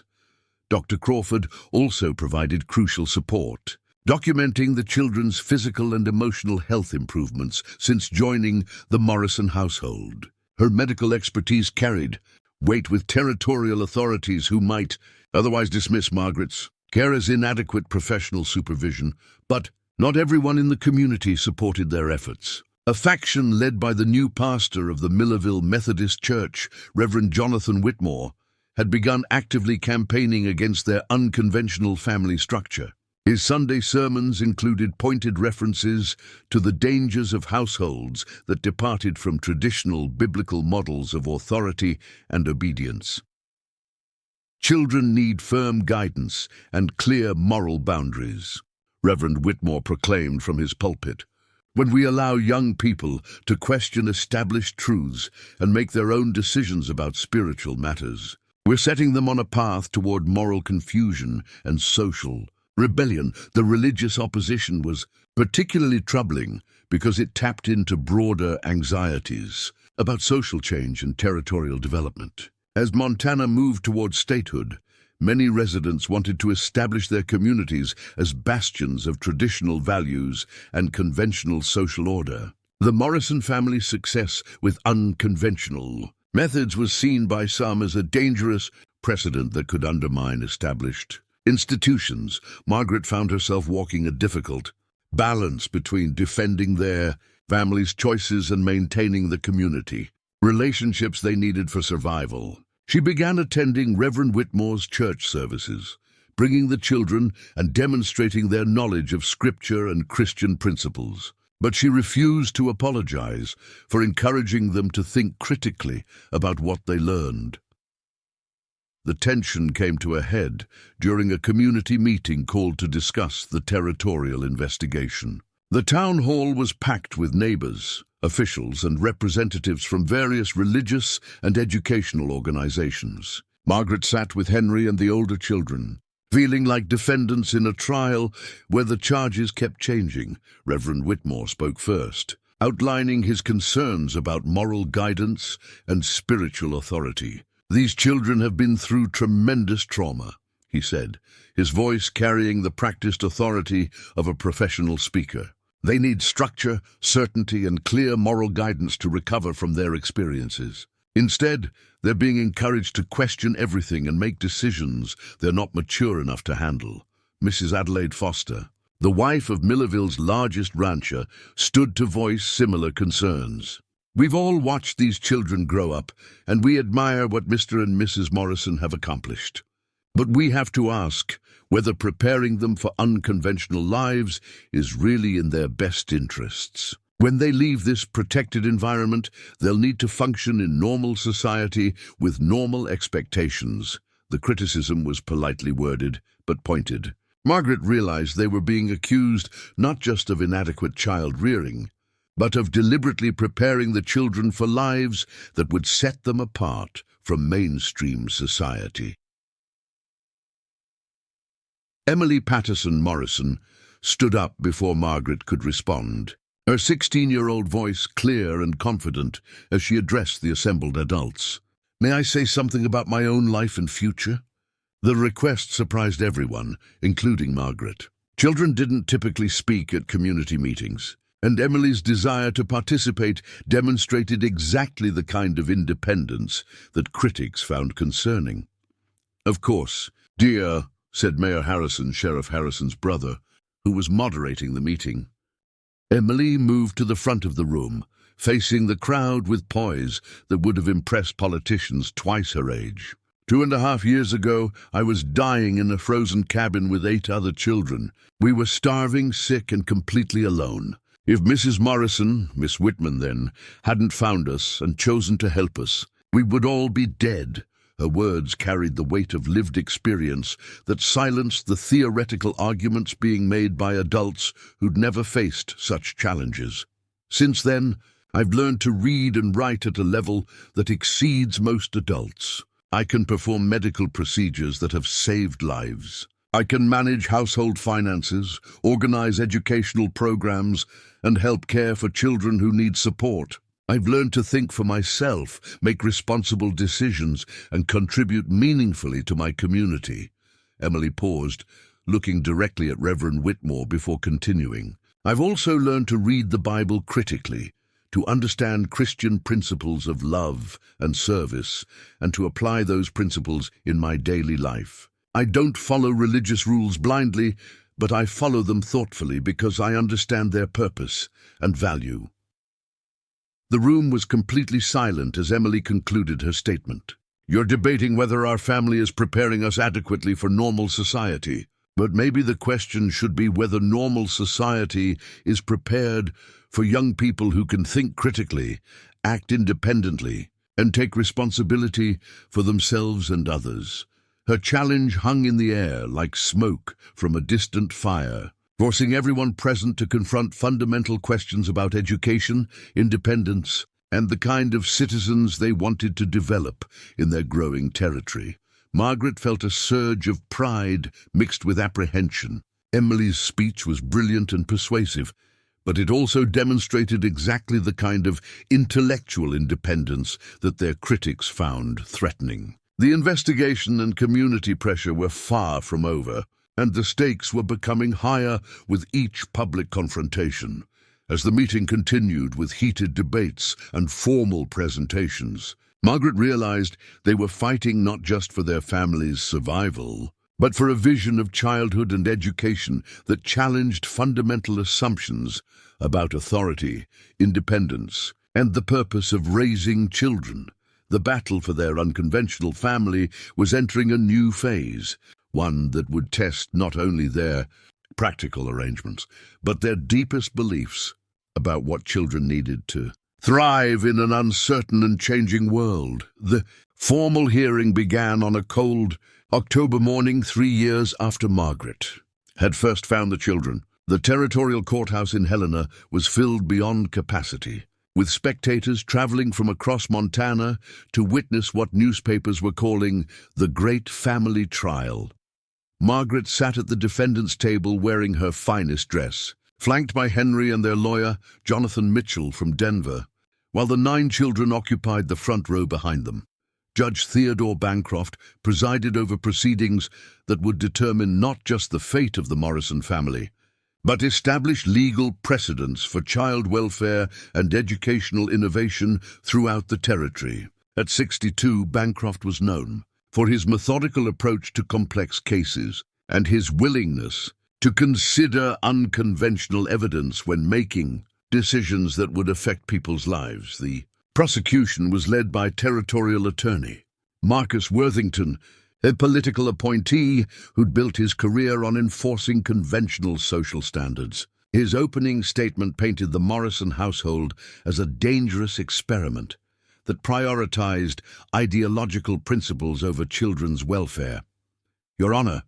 Dr. Crawford also provided crucial support, documenting the children's physical and emotional health improvements since joining the Morrison household. Her medical expertise carried weight with territorial authorities who might otherwise dismiss Margaret's care as inadequate professional supervision, but not everyone in the community supported their efforts. A faction led by the new pastor of the Millerville Methodist Church, Reverend Jonathan Whitmore, had begun actively campaigning against their unconventional family structure. His Sunday sermons included pointed references to the dangers of households that departed from traditional biblical models of authority and obedience. Children need firm guidance and clear moral boundaries, Reverend Whitmore proclaimed from his pulpit. When we allow young people to question established truths and make their own decisions about spiritual matters, we're setting them on a path toward moral confusion and social rebellion. The religious opposition was particularly troubling because it tapped into broader anxieties about social change and territorial development. As Montana moved toward statehood, many residents wanted to establish their communities as bastions of traditional values and conventional social order. The Morrison family's success with unconventional methods was seen by some as a dangerous precedent that could undermine established institutions. Margaret found herself walking a difficult balance between defending their family's choices and maintaining the community relationships they needed for survival. She began attending Reverend Whitmore's church services, bringing the children and demonstrating their knowledge of Scripture and Christian principles. But she refused to apologize for encouraging them to think critically about what they learned. The tension came to a head during a community meeting called to discuss the territorial investigation. The town hall was packed with neighbors, officials, and representatives from various religious and educational organizations. Margaret sat with Henry and the older children, feeling like defendants in a trial where the charges kept changing. Reverend Whitmore spoke first, outlining his concerns about moral guidance and spiritual authority. "These children have been through tremendous trauma," he said, his voice carrying the practiced authority of a professional speaker. "They need structure, certainty, and clear moral guidance to recover from their experiences. Instead, they're being encouraged to question everything and make decisions they're not mature enough to handle." Mrs. Adelaide Foster, the wife of Millerville's largest rancher, stood to voice similar concerns. "We've all watched these children grow up, and we admire what Mr. and Mrs. Morrison have accomplished. But we have to ask whether preparing them for unconventional lives is really in their best interests. When they leave this protected environment, they'll need to function in normal society with normal expectations." The criticism was politely worded, but pointed. Margaret realized they were being accused not just of inadequate child rearing, but of deliberately preparing the children for lives that would set them apart from mainstream society. Emily Patterson Morrison stood up before Margaret could respond, her 16-year-old voice clear and confident as she addressed the assembled adults. "May I say something about my own life and future?" The request surprised everyone, including Margaret. Children didn't typically speak at community meetings, and Emily's desire to participate demonstrated exactly the kind of independence that critics found concerning. "Of course, dear," said Mayor Harrison, Sheriff Harrison's brother, who was moderating the meeting. Emily moved to the front of the room, facing the crowd with poise that would have impressed politicians twice her age. 2.5 years ago, I was dying in a frozen cabin with 8 other children. We were starving, sick, and completely alone. If Mrs. Morrison, Miss Whitman then, hadn't found us and chosen to help us, we would all be dead." Her words carried the weight of lived experience that silenced the theoretical arguments being made by adults who'd never faced such challenges. "Since then, I've learned to read and write at a level that exceeds most adults. I can perform medical procedures that have saved lives. I can manage household finances, organize educational programs, and help care for children who need support. I've learned to think for myself, make responsible decisions, and contribute meaningfully to my community." Emily paused, looking directly at Reverend Whitmore before continuing. "I've also learned to read the Bible critically, to understand Christian principles of love and service, and to apply those principles in my daily life. I don't follow religious rules blindly, but I follow them thoughtfully because I understand their purpose and value." The room was completely silent as Emily concluded her statement. "You're debating whether our family is preparing us adequately for normal society. But maybe the question should be whether normal society is prepared for young people who can think critically, act independently, and take responsibility for themselves and others." Her challenge hung in the air like smoke from a distant fire, forcing everyone present to confront fundamental questions about education, independence, and the kind of citizens they wanted to develop in their growing territory. Margaret felt a surge of pride mixed with apprehension. Emily's speech was brilliant and persuasive, but it also demonstrated exactly the kind of intellectual independence that their critics found threatening. The investigation and community pressure were far from over, and the stakes were becoming higher with each public confrontation. As the meeting continued with heated debates and formal presentations, Margaret realized they were fighting not just for their family's survival, but for a vision of childhood and education that challenged fundamental assumptions about authority, independence, and the purpose of raising children. The battle for their unconventional family was entering a new phase, one that would test not only their practical arrangements, but their deepest beliefs about what children needed to thrive in an uncertain and changing world. The formal hearing began on a cold October morning 3 years after Margaret had first found the children. The territorial courthouse in Helena was filled beyond capacity, with spectators traveling from across Montana to witness what newspapers were calling the Great Family Trial. Margaret sat at the defendant's table wearing her finest dress, flanked by Henry and their lawyer, Jonathan Mitchell from Denver, while the 9 children occupied the front row behind them. Judge Theodore Bancroft presided over proceedings that would determine not just the fate of the Morrison family, but establish legal precedents for child welfare and educational innovation throughout the territory. At 62, Bancroft was known for his methodical approach to complex cases and his willingness to consider unconventional evidence when making decisions that would affect people's lives. The prosecution was led by territorial attorney Marcus Worthington, a political appointee who'd built his career on enforcing conventional social standards. His opening statement painted the Morrison household as a dangerous experiment that prioritized ideological principles over children's welfare. "Your Honor,"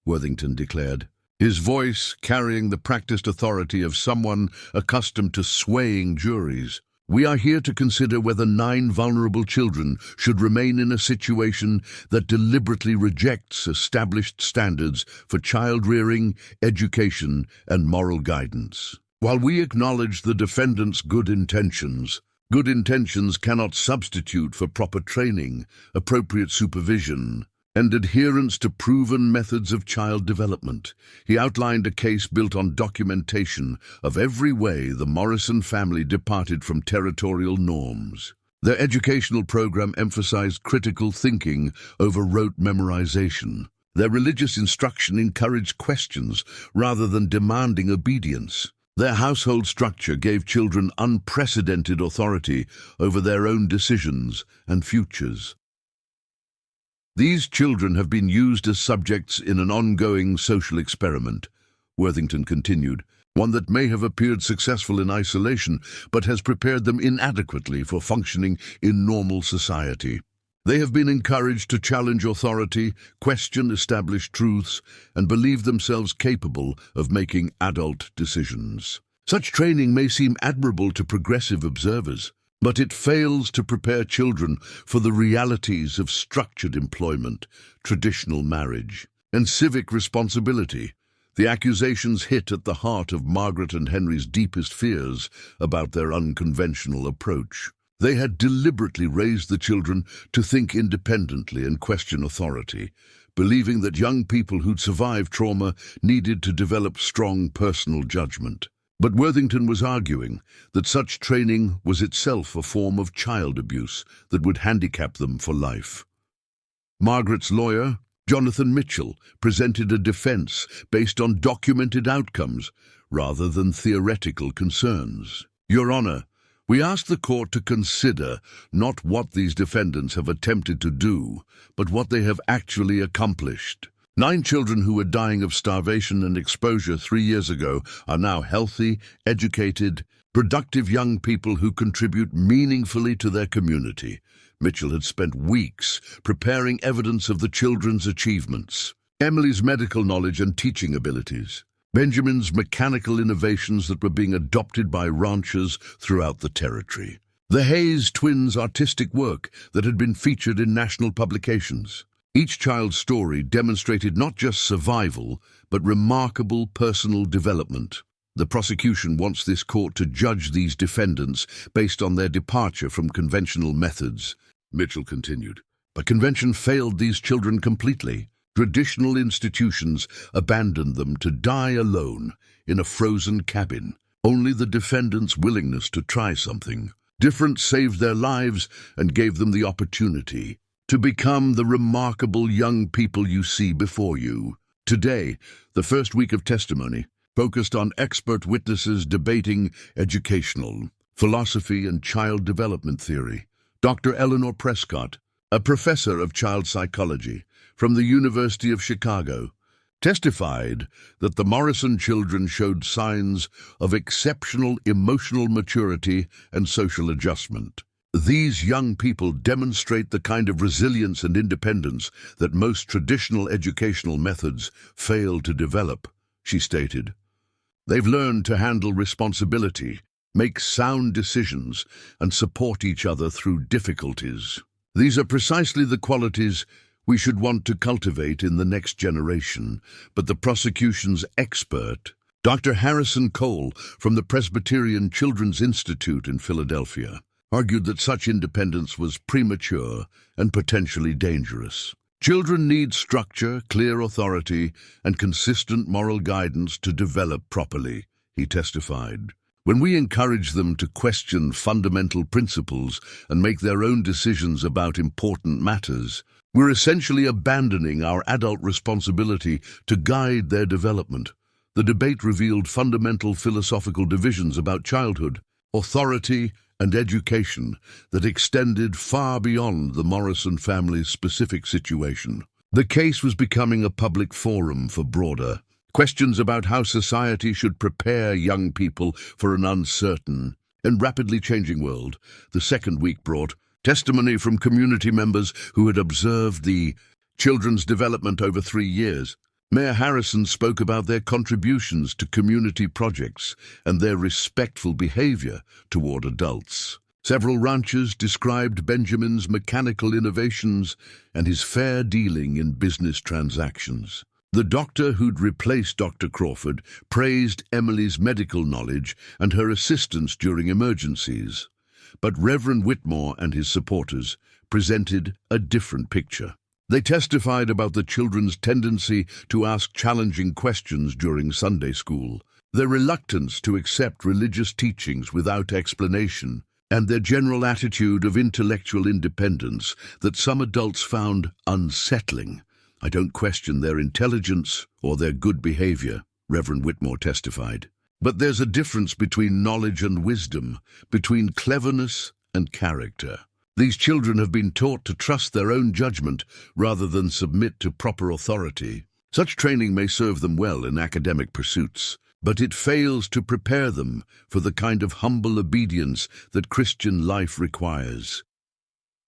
Worthington declared, his voice carrying the practiced authority of someone accustomed to swaying juries, "we are here to consider whether 9 vulnerable children should remain in a situation that deliberately rejects established standards for child-rearing, education, and moral guidance. While we acknowledge the defendant's good intentions cannot substitute for proper training, appropriate supervision, and adherence to proven methods of child development." He outlined a case built on documentation of every way the Morrison family departed from territorial norms. Their educational program emphasized critical thinking over rote memorization. Their religious instruction encouraged questions rather than demanding obedience. Their household structure gave children unprecedented authority over their own decisions and futures. "These children have been used as subjects in an ongoing social experiment," Worthington continued, "one that may have appeared successful in isolation, but has prepared them inadequately for functioning in normal society. They have been encouraged to challenge authority, question established truths, and believe themselves capable of making adult decisions. Such training may seem admirable to progressive observers, but it fails to prepare children for the realities of structured employment, traditional marriage, and civic responsibility. The accusations hit at the heart of Margaret and Henry's deepest fears about their unconventional approach. They had deliberately raised the children to think independently and question authority, believing that young people who'd survived trauma needed to develop strong personal judgment. But Worthington was arguing that such training was itself a form of child abuse that would handicap them for life. Margaret's lawyer, Jonathan Mitchell, presented a defense based on documented outcomes rather than theoretical concerns. Your Honor, we ask the court to consider not what these defendants have attempted to do, but what they have actually accomplished. 9 children who were dying of starvation and exposure 3 years ago are now healthy, educated, productive young people who contribute meaningfully to their community. Mitchell had spent weeks preparing evidence of the children's achievements, Emily's medical knowledge and teaching abilities, Benjamin's mechanical innovations that were being adopted by ranchers throughout the territory, the Hayes twins' artistic work that had been featured in national publications. Each child's story demonstrated not just survival, but remarkable personal development. The prosecution wants this court to judge these defendants based on their departure from conventional methods. Mitchell continued, but convention failed these children completely. Traditional institutions abandoned them to die alone in a frozen cabin. Only the defendants' willingness to try something different saved their lives and gave them the opportunity to become the remarkable young people you see before you. Today, the first week of testimony focused on expert witnesses debating educational, philosophy, and child development theory. Dr. Eleanor Prescott, a professor of child psychology from the University of Chicago, testified that the Morrison children showed signs of exceptional emotional maturity and social adjustment. These young people demonstrate the kind of resilience and independence that most traditional educational methods fail to develop, she stated. They've learned to handle responsibility, make sound decisions, and support each other through difficulties. These are precisely the qualities we should want to cultivate in the next generation, but the prosecution's expert, Dr. Harrison Cole from the Presbyterian Children's Institute in Philadelphia, argued that such independence was premature and potentially dangerous. Children need structure, clear authority, and consistent moral guidance to develop properly, he testified. When we encourage them to question fundamental principles and make their own decisions about important matters, we're essentially abandoning our adult responsibility to guide their development. The debate revealed fundamental philosophical divisions about childhood, authority, and education that extended far beyond the Morrison family's specific situation. The case was becoming a public forum for broader questions about how society should prepare young people for an uncertain and rapidly changing world. The second week brought testimony from community members who had observed the children's development over 3 years. Mayor Harrison spoke about their contributions to community projects and their respectful behavior toward adults. Several ranchers described Benjamin's mechanical innovations and his fair dealing in business transactions. The doctor who'd replaced Dr. Crawford praised Emily's medical knowledge and her assistance during emergencies. But Reverend Whitmore and his supporters presented a different picture. They testified about the children's tendency to ask challenging questions during Sunday school, their reluctance to accept religious teachings without explanation, and their general attitude of intellectual independence that some adults found unsettling. I don't question their intelligence or their good behavior, Reverend Whitmore testified. But there's a difference between knowledge and wisdom, between cleverness and character. These children have been taught to trust their own judgment rather than submit to proper authority. Such training may serve them well in academic pursuits, but it fails to prepare them for the kind of humble obedience that Christian life requires.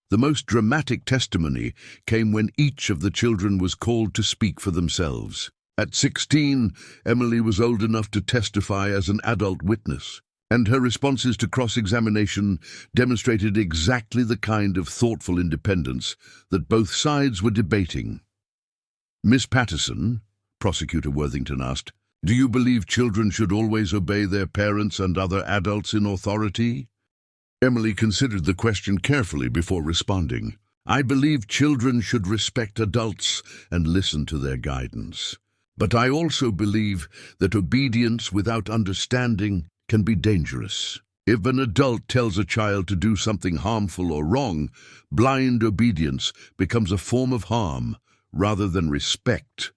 The most dramatic testimony came when each of the children was called to speak for themselves. At 16, Emily was old enough to testify as an adult witness, and her responses to cross-examination demonstrated exactly the kind of thoughtful independence that both sides were debating. Miss Patterson, Prosecutor Worthington asked, do you believe children should always obey their parents and other adults in authority? Emily considered the question carefully before responding. I believe children should respect adults and listen to their guidance. But I also believe that obedience without understanding can be dangerous. If an adult tells a child to do something harmful or wrong, blind obedience becomes a form of harm rather than respect.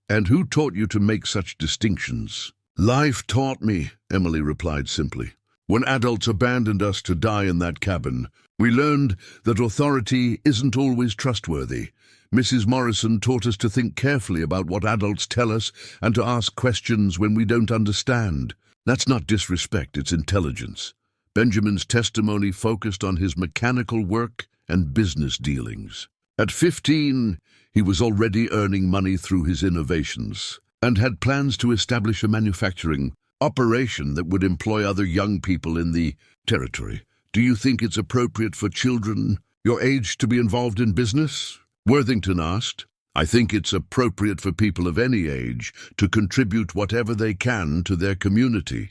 And who taught you to make such distinctions? Life taught me, Emily replied simply. When adults abandoned us to die in that cabin, we learned that authority isn't always trustworthy. Mrs. Morrison taught us to think carefully about what adults tell us and to ask questions when we don't understand. That's not disrespect, it's intelligence. Benjamin's testimony focused on his mechanical work and business dealings. At 15, he was already earning money through his innovations and had plans to establish a manufacturing operation that would employ other young people in the territory. Do you think it's appropriate for children your age to be involved in business? Worthington asked. I think it's appropriate for people of any age to contribute whatever they can to their community,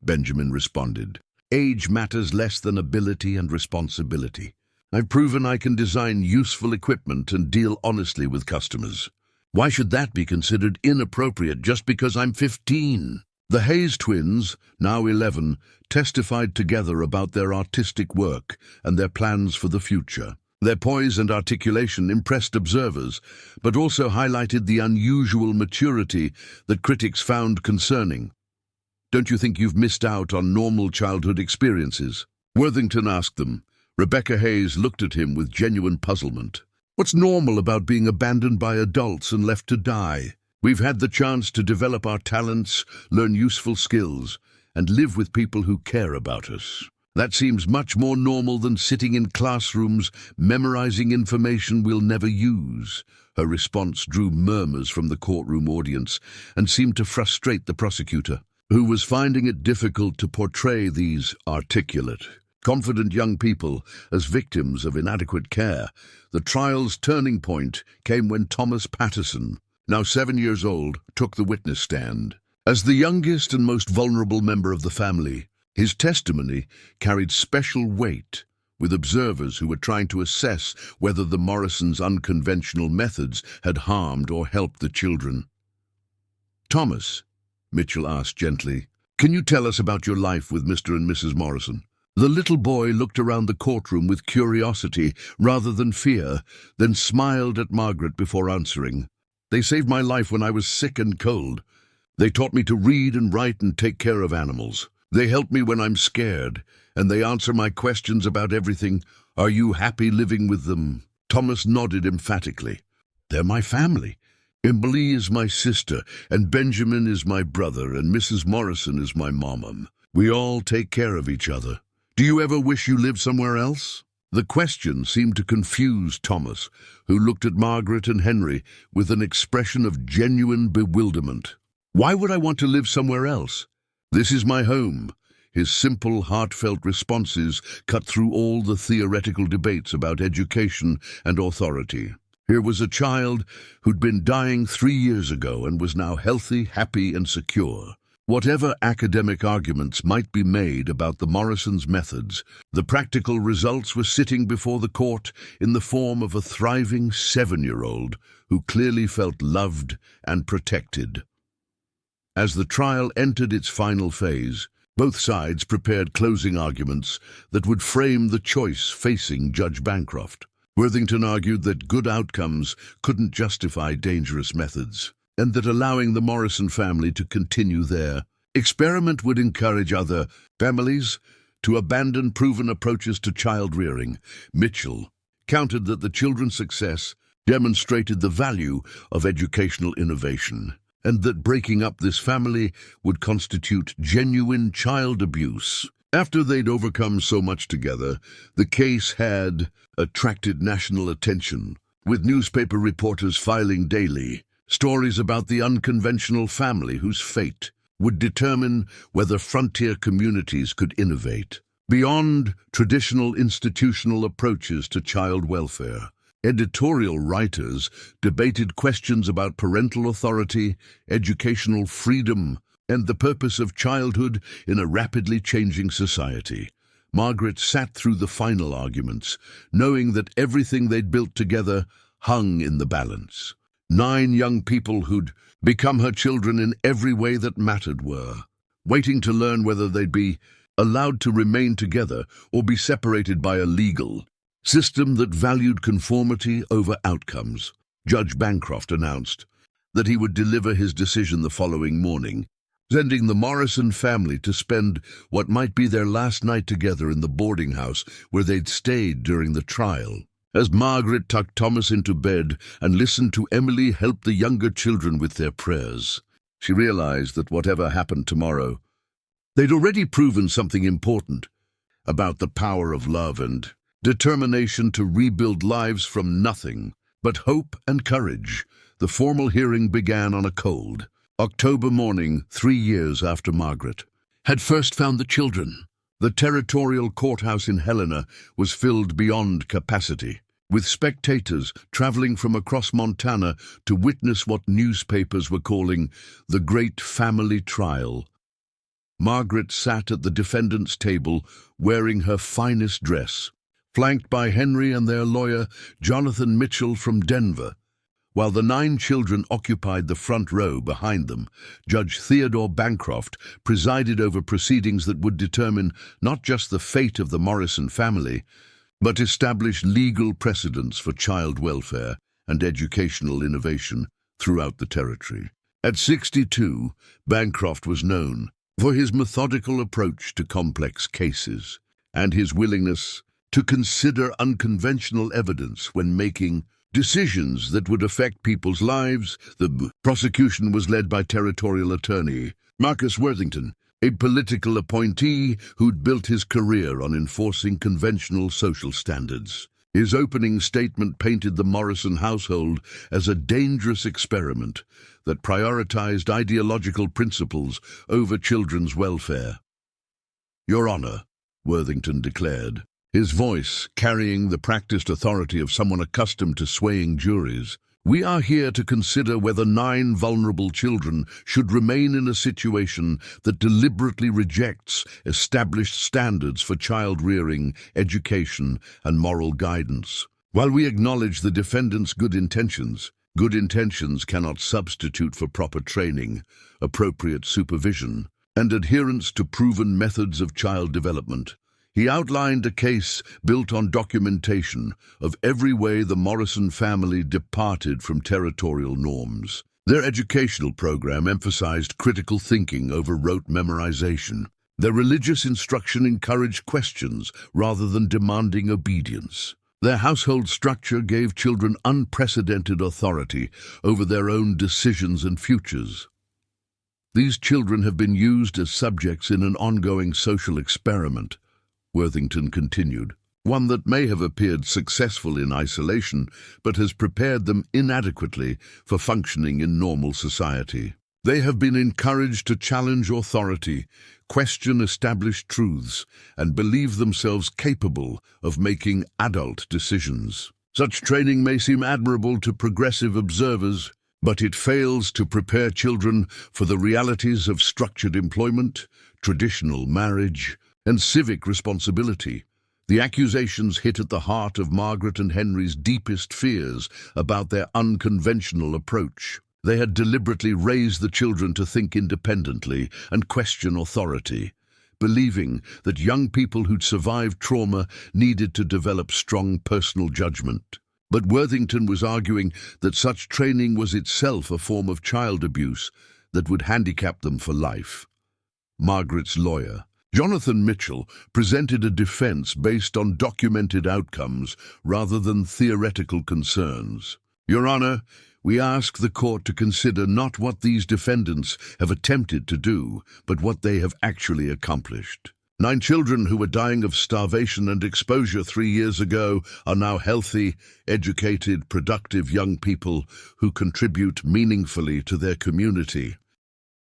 Benjamin responded. Age matters less than ability and responsibility. I've proven I can design useful equipment and deal honestly with customers. Why should that be considered inappropriate just because I'm 15? The Hayes twins, now 11, testified together about their artistic work and their plans for the future. Their poise and articulation impressed observers, but also highlighted the unusual maturity that critics found concerning. Don't you think you've missed out on normal childhood experiences? Worthington asked them. Rebecca Hayes looked at him with genuine puzzlement. What's normal about being abandoned by adults and left to die? We've had the chance to develop our talents, learn useful skills, and live with people who care about us. That seems much more normal than sitting in classrooms memorizing information we'll never use. Her response drew murmurs from the courtroom audience and seemed to frustrate the prosecutor, who was finding it difficult to portray these articulate, confident young people as victims of inadequate care. The trial's turning point came when Thomas Patterson, now 7 years old, took the witness stand. As the youngest and most vulnerable member of the family, his testimony carried special weight with observers who were trying to assess whether the Morrisons' unconventional methods had harmed or helped the children. Thomas, Mitchell asked gently, can you tell us about your life with Mr. and Mrs. Morrison? The little boy looked around the courtroom with curiosity rather than fear, then smiled at Margaret before answering. They saved my life when I was sick and cold. They taught me to read and write and take care of animals. They help me when I'm scared, and they answer my questions about everything. Are you happy living with them? Thomas nodded emphatically. They're my family. Emily is my sister, and Benjamin is my brother, and Mrs. Morrison is my mom. We all take care of each other. Do you ever wish you lived somewhere else? The question seemed to confuse Thomas, who looked at Margaret and Henry with an expression of genuine bewilderment. Why would I want to live somewhere else? This is my home. His simple, heartfelt responses cut through all the theoretical debates about education and authority. Here was a child who'd been dying 3 years ago and was now healthy, happy, and secure. Whatever academic arguments might be made about the Morrisons' methods, the practical results were sitting before the court in the form of a thriving 7-year-old who clearly felt loved and protected. As the trial entered its final phase, both sides prepared closing arguments that would frame the choice facing Judge Bancroft. Worthington argued that good outcomes couldn't justify dangerous methods, and that allowing the Morrison family to continue their experiment would encourage other families to abandon proven approaches to child rearing. Mitchell countered that the children's success demonstrated the value of educational innovation, and that breaking up this family would constitute genuine child abuse. After they'd overcome so much together, the case had attracted national attention, with newspaper reporters filing daily stories about the unconventional family whose fate would determine whether frontier communities could innovate beyond traditional institutional approaches to child welfare. Editorial writers debated questions about parental authority, educational freedom, and the purpose of childhood in a rapidly changing society. Margaret sat through the final arguments, knowing that everything they'd built together hung in the balance. 9 young people who'd become her children in every way that mattered were waiting to learn whether they'd be allowed to remain together or be separated by a legal system that valued conformity over outcomes. Judge Bancroft announced that he would deliver his decision the following morning, sending the Morrison family to spend what might be their last night together in the boarding house where they'd stayed during the trial. As Margaret tucked Thomas into bed and listened to Emily help the younger children with their prayers, she realized that whatever happened tomorrow, they'd already proven something important about the power of love and determination to rebuild lives from nothing but hope and courage. The formal hearing began on a cold October morning, 3 years after Margaret had first found the children. The territorial courthouse in Helena was filled beyond capacity, with spectators traveling from across Montana to witness what newspapers were calling the Great Family Trial. Margaret sat at the defendant's table wearing her finest dress, flanked by Henry and their lawyer, Jonathan Mitchell from Denver. While the 9 children occupied the front row behind them, Judge Theodore Bancroft presided over proceedings that would determine not just the fate of the Morrison family, but establish legal precedents for child welfare and educational innovation throughout the territory. At 62, Bancroft was known for his methodical approach to complex cases and his willingness to consider unconventional evidence when making decisions that would affect people's lives. The prosecution was led by territorial attorney Marcus Worthington, a political appointee who'd built his career on enforcing conventional social standards. His opening statement painted the Morrison household as a dangerous experiment that prioritized ideological principles over children's welfare. "Your Honor," Worthington declared, his voice carrying the practiced authority of someone accustomed to swaying juries, "we are here to consider whether 9 vulnerable children should remain in a situation that deliberately rejects established standards for child rearing, education, and moral guidance. While we acknowledge the defendant's good intentions cannot substitute for proper training, appropriate supervision, and adherence to proven methods of child development." He outlined a case built on documentation of every way the Morrison family departed from territorial norms. Their educational program emphasized critical thinking over rote memorization. Their religious instruction encouraged questions rather than demanding obedience. Their household structure gave children unprecedented authority over their own decisions and futures. "These children have been used as subjects in an ongoing social experiment," Worthington continued, "one that may have appeared successful in isolation, but has prepared them inadequately for functioning in normal society. They have been encouraged to challenge authority, question established truths, and believe themselves capable of making adult decisions. Such training may seem admirable to progressive observers, but it fails to prepare children for the realities of structured employment, traditional marriage, and civic responsibility." The accusations hit at the heart of Margaret and Henry's deepest fears about their unconventional approach. They had deliberately raised the children to think independently and question authority, believing that young people who'd survived trauma needed to develop strong personal judgment. But Worthington was arguing that such training was itself a form of child abuse that would handicap them for life. Margaret's lawyer, Jonathan Mitchell, presented a defense based on documented outcomes rather than theoretical concerns. "Your Honor, we ask the court to consider not what these defendants have attempted to do, but what they have actually accomplished. 9 children who were dying of starvation and exposure 3 years ago are now healthy, educated, productive young people who contribute meaningfully to their community."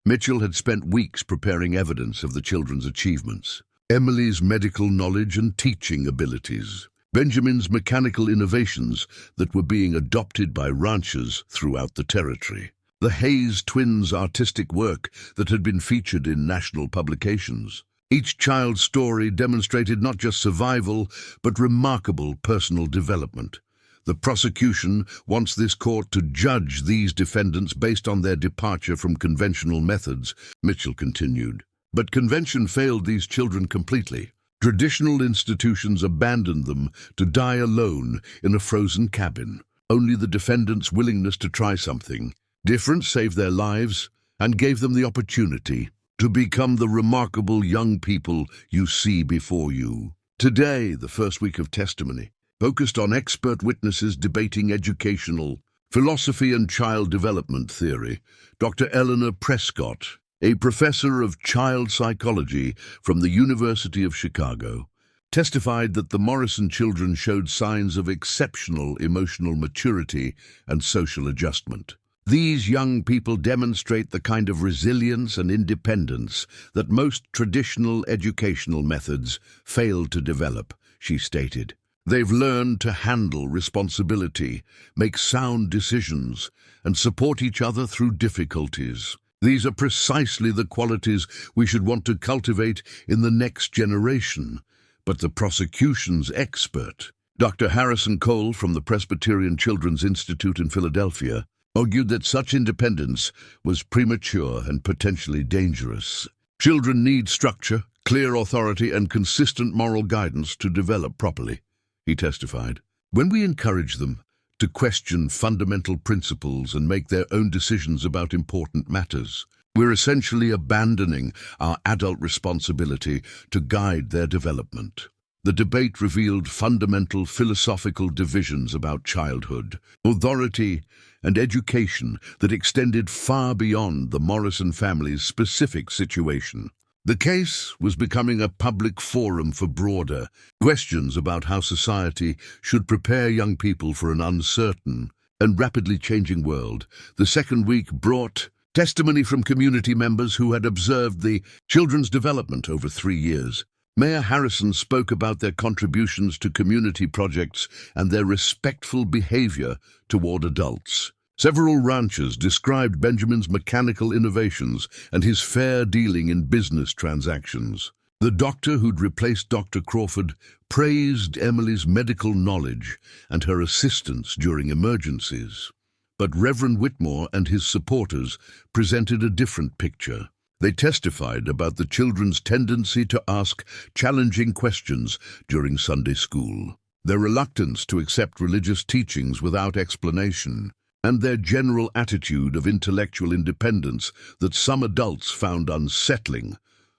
Mitchell had spent weeks preparing evidence of the children's achievements, Emily's medical knowledge and teaching abilities, Benjamin's mechanical innovations that were being adopted by ranchers throughout the territory. The Hayes twins' artistic work that had been featured in national publications. Each child's story demonstrated not just survival, but remarkable personal development. The prosecution wants this court to judge these defendants based on their departure from conventional methods, Mitchell continued. But convention failed these children completely. Traditional institutions abandoned them to die alone in a frozen cabin. Only the defendants' willingness to try something different saved their lives and gave them the opportunity to become the remarkable young people you see before you. Today, the first week of testimony focused on expert witnesses debating educational philosophy and child development theory. Dr. Eleanor Prescott, a professor of child psychology from the University of Chicago, testified that the Morrison children showed signs of exceptional emotional maturity and social adjustment. These young people demonstrate the kind of resilience and independence that most traditional educational methods fail to develop, she stated. They've learned to handle responsibility, make sound decisions, and support each other through difficulties. These are precisely the qualities we should want to cultivate in the next generation. But the prosecution's expert, Dr. Harrison Cole from the Presbyterian Children's Institute in Philadelphia, argued that such independence was premature and potentially dangerous. Children need structure, clear authority, and consistent moral guidance to develop properly, he testified. When we encourage them to question fundamental principles and make their own decisions about important matters, we're essentially abandoning our adult responsibility to guide their development. The debate revealed fundamental philosophical divisions about childhood, authority, and education that extended far beyond the Morrison family's specific situation. The case was becoming a public forum for broader questions about how society should prepare young people for an uncertain and rapidly changing world. The second week brought testimony from community members who had observed the children's development over 3 years. Mayor Harrison spoke about their contributions to community projects and their respectful behavior toward adults. Several ranchers described Benjamin's mechanical innovations and his fair dealing in business transactions. The doctor who'd replaced Dr. Crawford praised Emily's medical knowledge and her assistance during emergencies. But Reverend Whitmore and his supporters presented a different picture. They testified about the children's tendency to ask challenging questions during Sunday school, their reluctance to accept religious teachings without explanation, and their general attitude of intellectual independence that some adults found unsettling.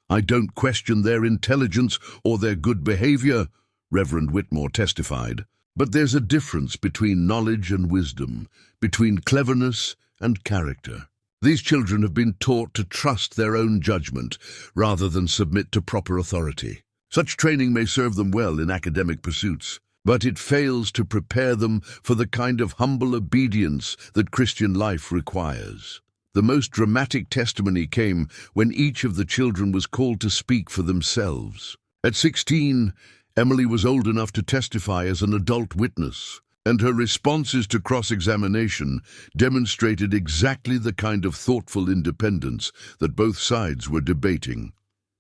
"I don't question their intelligence or their good behavior," Reverend Whitmore testified. "But there's a difference between knowledge and wisdom, between cleverness and character. These children have been taught to trust their own judgment rather than submit to proper authority. Such training may serve them well in academic pursuits, but it fails to prepare them for the kind of humble obedience that Christian life requires." The most dramatic testimony came when each of the children was called to speak for themselves. At 16, Emily was old enough to testify as an adult witness, and her responses to cross-examination demonstrated exactly the kind of thoughtful independence that both sides were debating.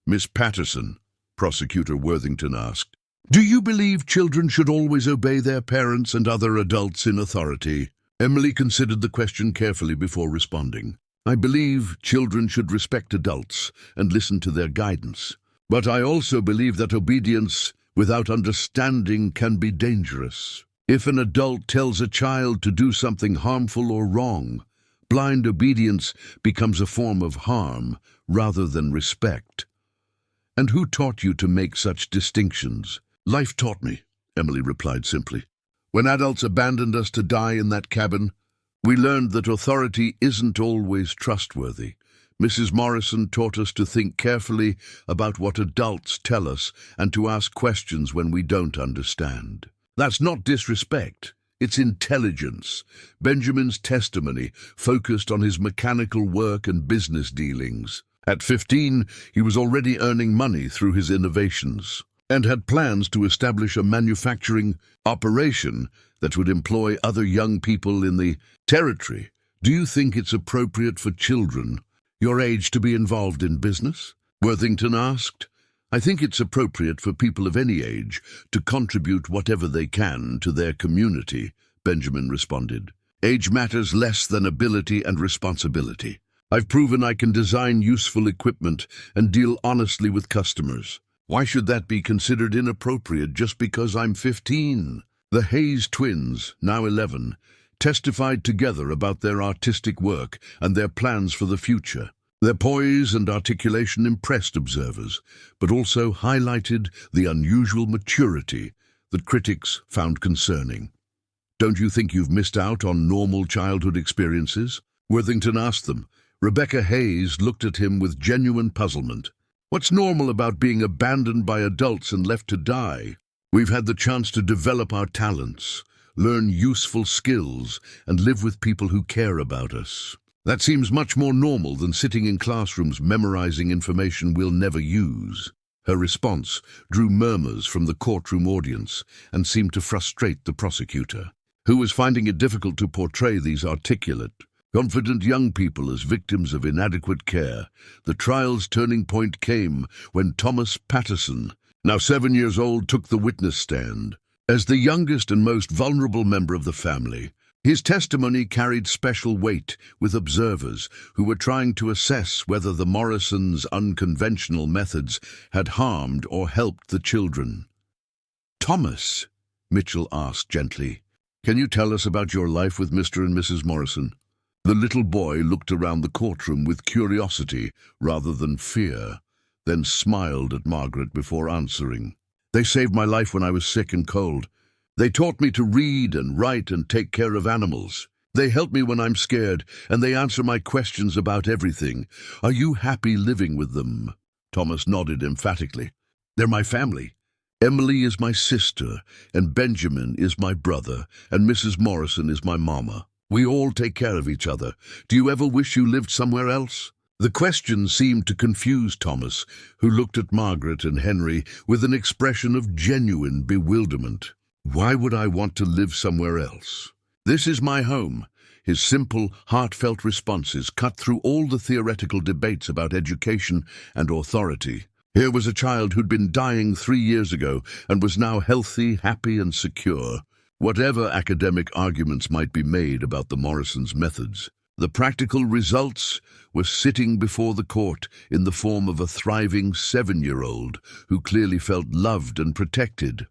"Miss Patterson," Prosecutor Worthington asked, "do you believe children should always obey their parents and other adults in authority?" Emily considered the question carefully before responding. "I believe children should respect adults and listen to their guidance. But I also believe that obedience without understanding can be dangerous. If an adult tells a child to do something harmful or wrong, blind obedience becomes a form of harm rather than respect." "And who taught you to make such distinctions?" "Life taught me," Emily replied simply. "When adults abandoned us to die in that cabin, we learned that authority isn't always trustworthy. Mrs. Morrison taught us to think carefully about what adults tell us and to ask questions when we don't understand. That's not disrespect, it's intelligence." Benjamin's testimony focused on his mechanical work and business dealings. At 15, he was already earning money through his innovations. and had plans to establish a manufacturing operation that would employ other young people in the territory. Do you think it's appropriate for children your age to be involved in business? Worthington asked. I think it's appropriate for people of any age to contribute whatever they can to their community, Benjamin responded. Age matters less than ability and responsibility. I've proven I can design useful equipment and deal honestly with customers. Why should that be considered inappropriate just because I'm 15? The Hayes twins, now 11, testified together about their artistic work and their plans for the future. Their poise and articulation impressed observers, but also highlighted the unusual maturity that critics found concerning. Don't you think you've missed out on normal childhood experiences? Worthington asked them. Rebecca Hayes looked at him with genuine puzzlement. What's normal about being abandoned by adults and left to die? We've had the chance to develop our talents, learn useful skills, and live with people who care about us. That seems much more normal than sitting in classrooms memorizing information we'll never use. Her response drew murmurs from the courtroom audience and seemed to frustrate the prosecutor, who was finding it difficult to portray these articulate, confident young people as victims of inadequate care. The trial's turning point came when Thomas Patterson, now 7 years old, took the witness stand. As the youngest and most vulnerable member of the family, his testimony carried special weight with observers who were trying to assess whether the Morrisons' unconventional methods had harmed or helped the children. Thomas, Mitchell asked gently, can you tell us about your life with Mr. and Mrs. Morrison? The little boy looked around the courtroom with curiosity rather than fear, then smiled at Margaret before answering. They saved my life when I was sick and cold. They taught me to read and write and take care of animals. They help me when I'm scared, and they answer my questions about everything. Are you happy living with them? Thomas nodded emphatically. They're my family. Emily is my sister, and Benjamin is my brother, and Mrs. Morrison is my mama. We all take care of each other. Do you ever wish you lived somewhere else? The question seemed to confuse Thomas, who looked at Margaret and Henry with an expression of genuine bewilderment. Why would I want to live somewhere else? This is my home. His simple, heartfelt responses cut through all the theoretical debates about education and authority. Here was a child who'd been dying 3 years ago and was now healthy, happy, and secure. Whatever academic arguments might be made about the Morrisons' methods, the practical results were sitting before the court in the form of a thriving 7-year-old who clearly felt loved and protected.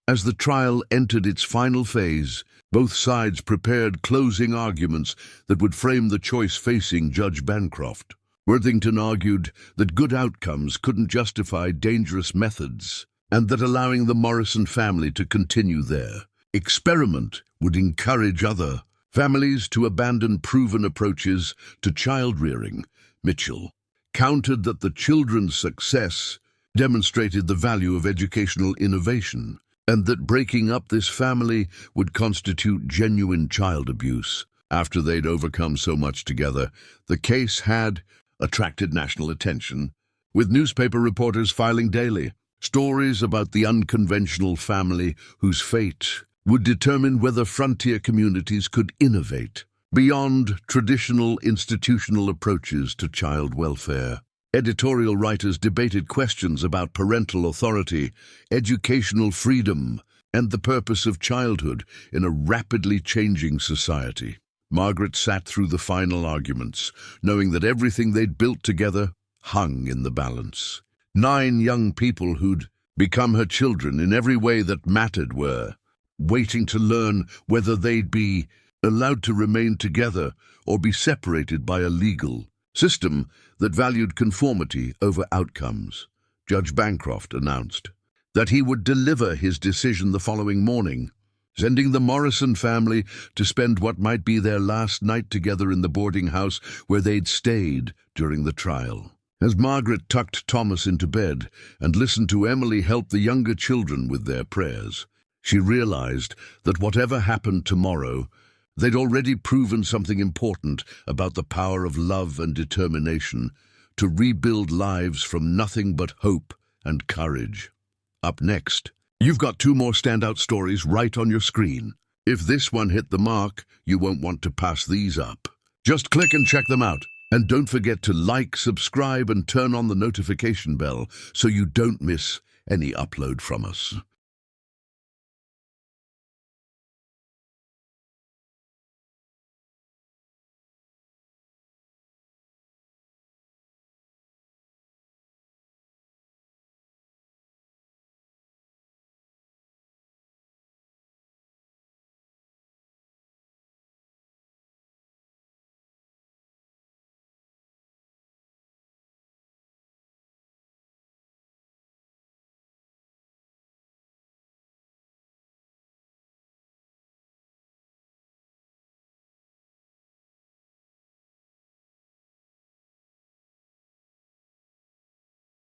As the trial entered its final phase, both sides prepared closing arguments that would frame the choice facing Judge Bancroft. Worthington argued that good outcomes couldn't justify dangerous methods, and that allowing the Morrison family to continue their experiment would encourage other families to abandon proven approaches to child-rearing. Mitchell countered that the children's success demonstrated the value of educational innovation, and that breaking up this family would constitute genuine child abuse. After they'd overcome so much together, the case had attracted national attention, with newspaper reporters filing daily stories about the unconventional family whose fate would determine whether frontier communities could innovate beyond traditional institutional approaches to child welfare. Editorial writers debated questions about parental authority, educational freedom, and the purpose of childhood in a rapidly changing society. Margaret sat through the final arguments, knowing that everything they'd built together hung in the balance. 9 young people who'd become her children in every way that mattered were waiting to learn whether they'd be allowed to remain together or be separated by a legal system that valued conformity over outcomes. Judge Bancroft announced that he would deliver his decision the following morning, sending the Morrison family to spend what might be their last night together in the boarding house where they'd stayed during the trial. As Margaret tucked Thomas into bed and listened to Emily help the younger children with their prayers, she realized that whatever happened tomorrow, they'd already proven something important about the power of love and determination to rebuild lives from nothing but hope and courage. Up next, you've got two more standout stories right on your screen. If this one hit the mark, you won't want to pass these up. Just click and check them out. And don't forget to like, subscribe, and turn on the notification bell so you don't miss any upload from us.